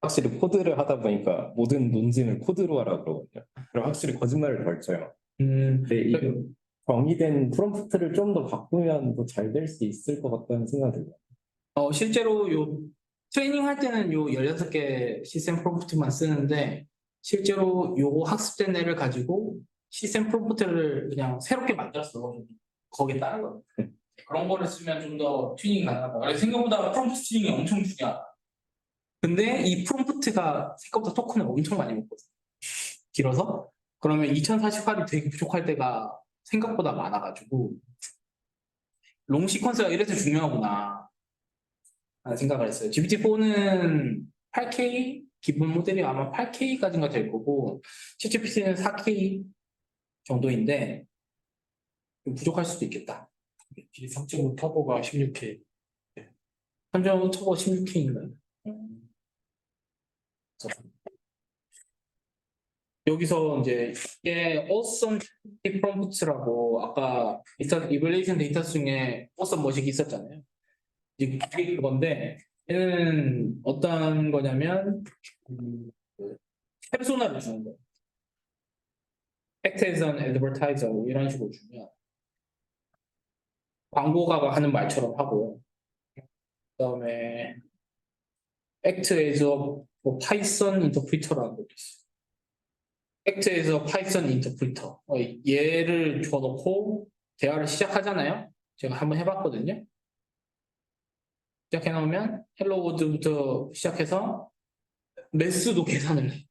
확실히 코드를 하다 보니까 모든 논증을 코드로 하라고 그러거든요. 그럼 확실히 거짓말을 덜 쳐요. 근데 이 정의된 프롬프트를 좀 더 바꾸면 더 잘 될 수 있을 것 같다는 생각이 들어요. 실제로 요 트레이닝 할 때는 요 16개 시스템 프롬프트만 쓰는데 실제로 요 학습된 애를 가지고 시스템 프롬프트를 그냥 새롭게 만들었어. 거기에 따른 거. 그런 거를 쓰면 좀 더 튜닝이 가능하다. 생각보다 프롬프트 튜닝이 엄청 중요하다. 근데 이 프롬프트가 생각보다 토큰을 엄청 많이 먹거든. 길어서. 그러면 2048이 되게 부족할 때가 생각보다 많아가지고 롱 시퀀스가 이래서 중요하구나 라는 생각을 했어요. GPT-4는 8K 기본 모델이 아마 8K까지인가 될 거고 챗GPT는 4K 정도인데 좀 부족할 수도 있겠다. 3.5 터보가 16K. 3.5 터보 16K인가요? 여기서 이제 이게 awesome prompt라고 아까 evaluation 데이터 중에 awesome 뭐식 있었잖아요. 이제 그게 그건데 얘는 어떤 거냐면 그 페르소나를 주는 거예요. act as an advertiser 뭐 이런 식으로 주면 광고가가 하는 말처럼 하고요. 그다음에 act as a 뭐 Python interpreter라는 것도 있어요. act as a Python interpreter. 얘를 줘놓고 대화를 시작하잖아요. 제가 한번 해봤거든요. 시작해놓으면 hello world부터 시작해서 매수도 계산을 해.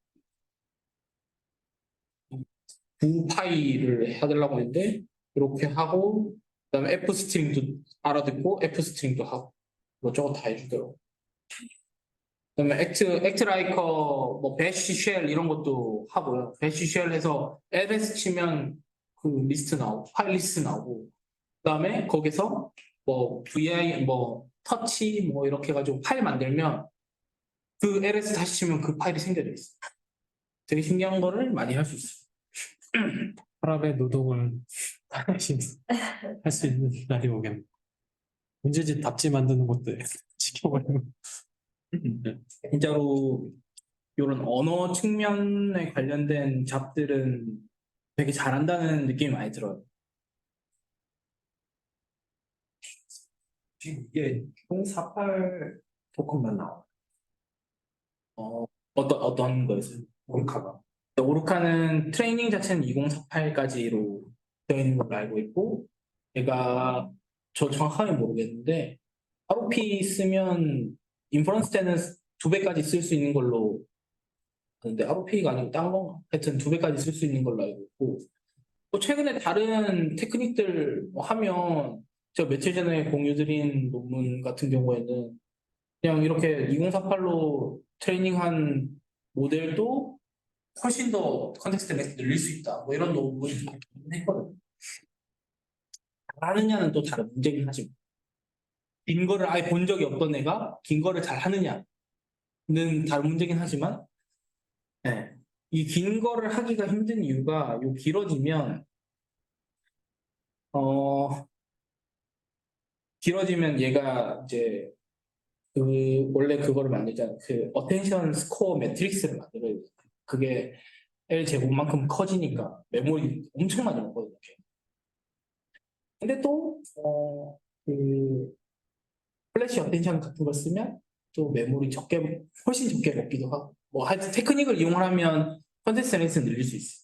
구 파이를 해달라고 했는데 이렇게 하고 그다음에 F 스트링도 알아듣고 F 스트링도 하고 이것저것 다 해주더라고. 그다음에 act like 뭐 bash shell 이런 것도 하고요. bash shell 해서 ls 치면 그 리스트 나오고 파일 리스트 나오고 그다음에 거기서 뭐 vi 뭐 터치 뭐 이렇게 해가지고 파일 만들면 그 ls 다시 치면 그 파일이 생겨져 있어. 되게 신기한 거를 많이 할 수 있어. 사람의 노동을 할 수 있는 날이 오겠네. 문제집 답지 만드는 것도 지켜보려면. 진짜로 이런 언어 측면에 관련된 잡들은 되게 잘한다는 느낌이 많이 들어요. 지금 이게 총 48 토큰만 나와. 어떤 거였어요? 오르카가. 오르카는 트레이닝 자체는 2048까지로 되어 있는 걸로 알고 있고, 얘가 저 정확하게 모르겠는데, ROP 쓰면 인퍼런스 때는 2배까지 쓸 수 있는 걸로 아는데, ROP가 아니고 딴 건가? 하여튼 2배까지 쓸 수 있는 걸로 알고 있고, 또 최근에 다른 테크닉들 뭐 하면, 제가 며칠 전에 공유드린 논문 같은 경우에는 그냥 이렇게 2048로 트레이닝한 모델도 훨씬 더 컨텍스트 렉스 늘릴 수 있다. 뭐 이런 논문이 했거든요. 잘하느냐는 또 다른 문제긴 하지만 긴 거를 아예 본 적이 없던 애가 긴 거를 잘 하느냐는 다른 문제긴 하지만 네. 이 긴 거를 하기가 힘든 이유가 요 길어지면 길어지면 얘가 이제 그 원래 그거를 만들잖아요. 그 어텐션 스코어 매트릭스를 만들어야 돼요. 그게 L 제곱만큼 커지니까 메모리 엄청 많이 먹거든요. 근데 또 그 플래시 어텐션 같은 걸 쓰면 또 메모리 적게 훨씬 적게 먹기도 하고 뭐 하여튼 테크닉을 이용하면 컨텐츠 렌스 늘릴 수 있어요.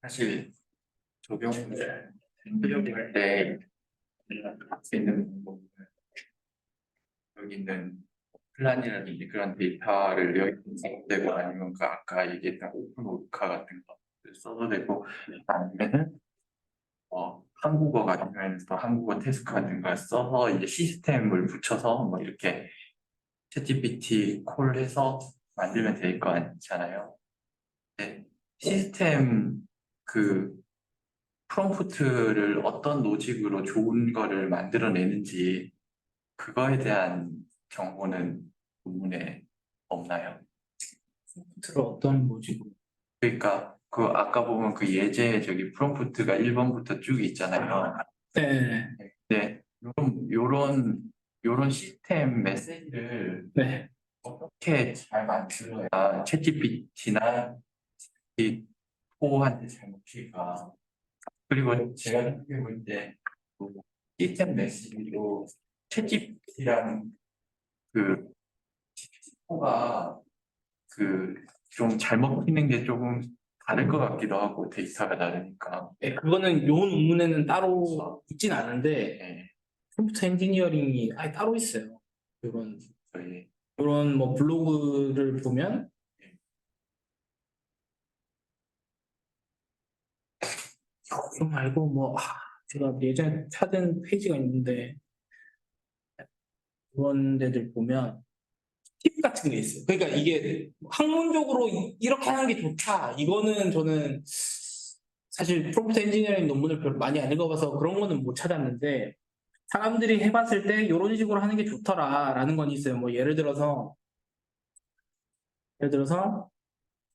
사실 적용을 해볼 때 앞에 있는 부분을 여기 있는 플란이라든지 그런 데이터를 여기 써도 되고 아니면 그 아까 얘기했던 오픈 오르카 같은 것을 써도 되고 아니면은 한국어 같은 경우에는 또 한국어 태스크 같은 걸 써서 이제 시스템을 붙여서 뭐 이렇게 챗GPT 콜해서 만들면 될 거 아니잖아요. 네. 시스템 그 프롬프트를 어떤 로직으로 좋은 거를 만들어내는지 그거에 대한 정보는 논문에 없나요? 프롬프트를 어떤 로직으로 그러니까 그 아까 보면 그 예제 저기 프롬프트가 1번부터 쭉 있잖아요. 네. 네, 요런 시스템 메시지를 네. 어떻게 잘 만들어야 챗GPT나 이 포한테 잘 먹힐까? 그리고 제가 생각해 볼 때 시스템 메시지로 챗GPT랑 그 포가 그 좀 잘 먹히는 게 조금 다를 것 같기도 하고 데이터가 다르니까. 네, 그거는 요 논문에는 따로 있진 않은데 네, 컴퓨터 엔지니어링이 아예 따로 있어요. 이런 저희 이런 뭐 블로그를 보면 이거 말고 뭐 제가 예전에 찾은 페이지가 있는데 그런 데들 보면 팁 같은 게 있어요. 그러니까 이게 학문적으로 이렇게 하는 게 좋다. 이거는 저는 사실 프롬프트 엔지니어링 논문을 별로 많이 안 읽어봐서 그런 거는 못 찾았는데 사람들이 해봤을 때 이런 식으로 하는 게 좋더라라는 건 있어요. 뭐 예를 들어서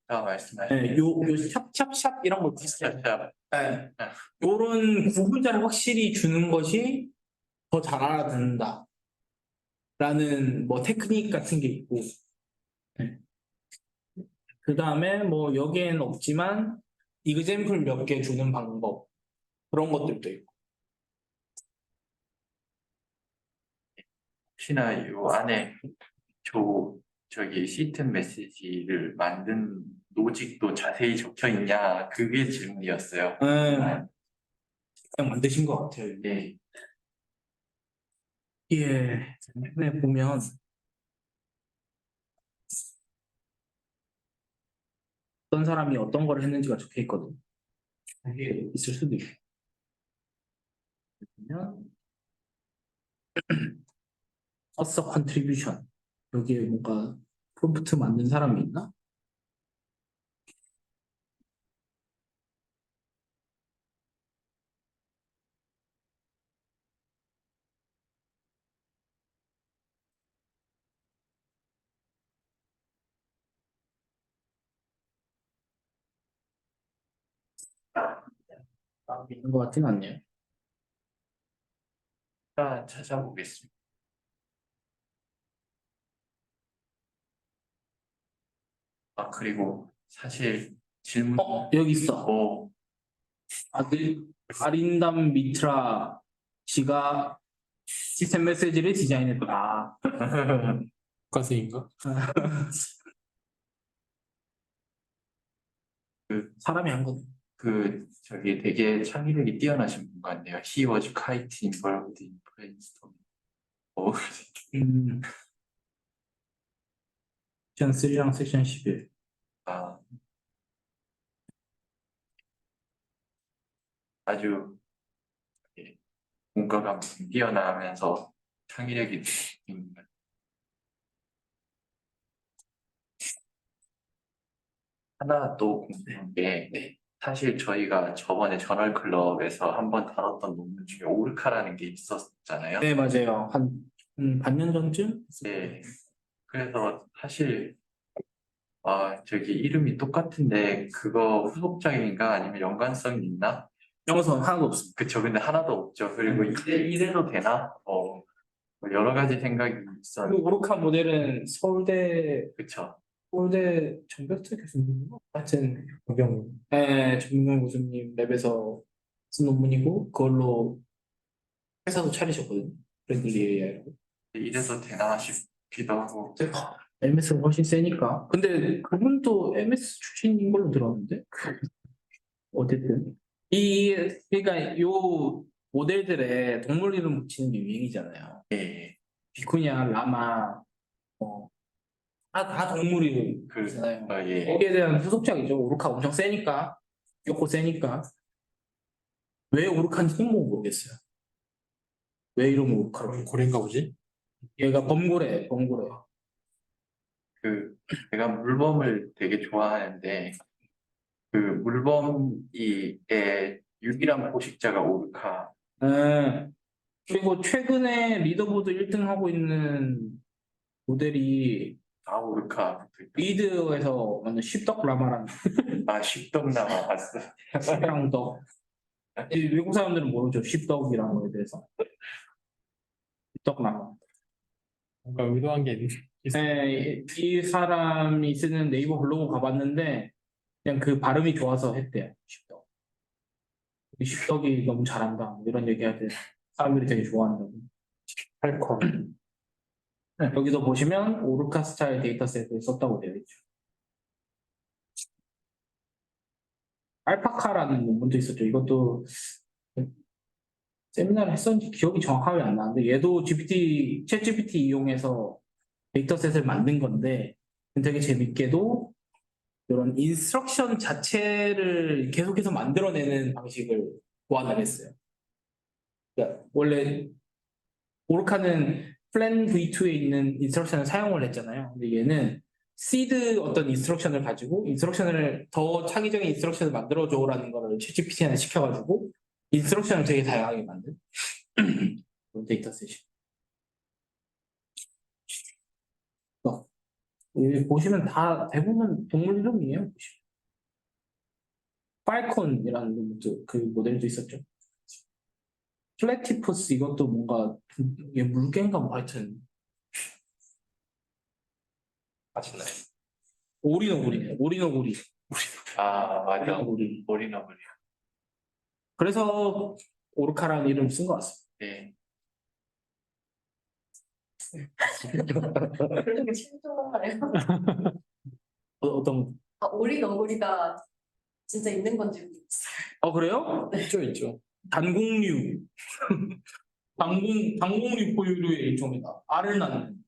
말씀하신 요 샵샵샵 이런 거 있어요. 샵샵. 네. 요런 구분자를 확실히 주는 것이 더 잘 알아듣는다. 라는 뭐 테크닉 같은 게 있고. 네. 그 다음에 뭐 여기에는 없지만 이그젬플 몇 개 주는 방법. 그런 것들도 있고. 혹시나 요 안에 저기 시스템 메시지를 만든 로직도 자세히 적혀 있냐 그게 질문이었어요. 그냥 만드신 것 같아요. 예. 예. 네, 보면 어떤 사람이 어떤 걸 했는지가 적혀 있거든. 이게 있을 수도 있고. 보면 어서 컨트리뷰션. 여기에 뭔가 프롬프트 만든 사람이 있나? 있는 것 같진 않네요. 일단 찾아보겠습니다. 그리고 사실 질문 여기 있어. 뭐 아린담 미트라 씨가 시스템 메시지를 디자인했다. 과세인가? 사람이 한 거. 저기 되게 창의력이 뛰어나신 분 같네요. He was quite involved in brainstorming. 음. 섹션 3랑 섹션 11. 아, 아주 문과가 뛰어나면서 창의력이 있는 것 하나 또 궁금한 게 사실 저희가 저번에 저널 클럽에서 한번 다뤘던 논문 중에 오르카라는 게 있었잖아요. 네, 맞아요. 한 반년 전쯤? 네. 그래서 사실 저기 이름이 똑같은데 그거 후속작인가 아니면 연관성이 있나? 영어선 하나도 없습니다. 그쵸. 근데 하나도 없죠. 그리고 이래도 되나? 뭐 여러 가지 생각이 있었는데 그 오르카 모델은 서울대 그쵸. 정백태 교수님 하여튼 박영. 정명 교수님 랩에서 쓴 논문이고 그걸로 회사도 차리셨거든요. 브랜들리 AI라고. 이래도 되나 싶기도 하고 MS가 훨씬 세니까. 근데 그분도 MS 출신인 걸로 들었는데. 어쨌든 그러니까 요 모델들의 동물 이름 붙이는 게 유행이잖아요. 예, 비쿠냐, 라마, 다 동물 이름이잖아요. 예. 거기에 대한 후속작이죠. 오르카 엄청 세니까, 요코 세니까. 왜 오르카인지는 뭐 모르겠어요. 왜 이름을 오르카로? 고래인가 보지? 얘가 범고래. 제가 물범을 되게 좋아하는데 그 물범이의 유일한 포식자가 오르카. 그리고 최근에 리더보드 1등 하고 있는 모델이 오르카. 리드에서 만든 쉽덕 라마라는 십덕나마 봤어. 쉽이랑 덕. 이 외국 사람들은 모르죠. 쉽덕이라는 거에 대해서. 쉽덕 라마. 뭔가 의도한 게 있어. 이 사람이 쓰는 네이버 블로그 가봤는데 그냥 그 발음이 좋아서 했대요. 쉽덕. 쉽덕이 너무 잘한다. 이런 얘기하대. 사람들이 되게 좋아한다고. 할거. 여기서 보시면 오르카 스타일 데이터셋을 썼다고 되어 있죠. 알파카라는 논문도 있었죠. 이것도 세미나를 했었는지 기억이 정확하게 안 나는데 얘도 챗 GPT 이용해서 데이터셋을 만든 건데 되게 재밌게도 이런 인스트럭션 자체를 계속해서 만들어내는 방식을 고안을 했어요. 그러니까 원래 오르카는 플랜 V2에 있는 인스트럭션을 사용을 했잖아요. 근데 얘는 시드 어떤 인스트럭션을 가지고 인스트럭션을 더 창의적인 인스트럭션을 만들어줘라는 거를 챗GPT한테 시켜가지고 인스트럭션을 되게 다양하게 만든 그런 데이터셋이. 여기 보시면 다 대부분 동물 이름이에요. 보시면. 팔콘이라는 그 모델도 있었죠. 플래티푸스 이것도 뭔가 이게 물개인가 뭐 하여튼 아시나요? 오리너구리네. 오리너구리. 아, 맞아. 오리너구리. 오리너구리. 그래서 오르카라는 이름 쓴 것 같습니다. 네. 그런 게 실존하나요? 어떤 오리 너구리가 진짜 있는 건지 모르겠어요. 그래요? 있죠, 있죠. 단공류. 단공류 포유류의 일종이다. 알을 낳는.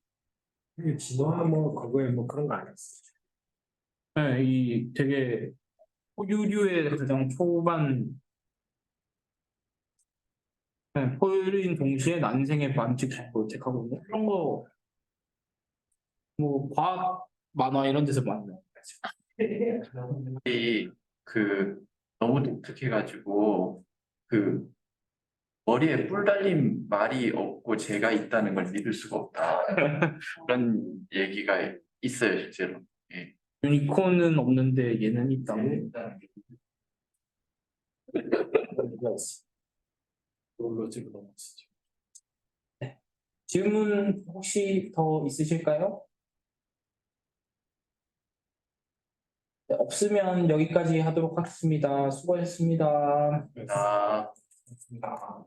이게 진화 뭐 그거에 뭐 그런 거 아니었어. 네, 이 되게 포유류의 가장 초반 포유류인 동시에 난생의繁殖기법을 택하고 있는 그런 거 뭐 과학 만화 이런 데서 많이 나와요. 그 너무 독특해가지고 그 머리에 뿔 달린 말이 없고 제가 있다는 걸 믿을 수가 없다. 그런 얘기가 있어요, 실제로. 예. 유니콘은 없는데 얘는 있다고. 롤러지로 넘어가시죠. 질문 혹시 더 있으실까요? 네, 없으면 여기까지 하도록 하겠습니다. 수고하셨습니다. 아. 맞습니다.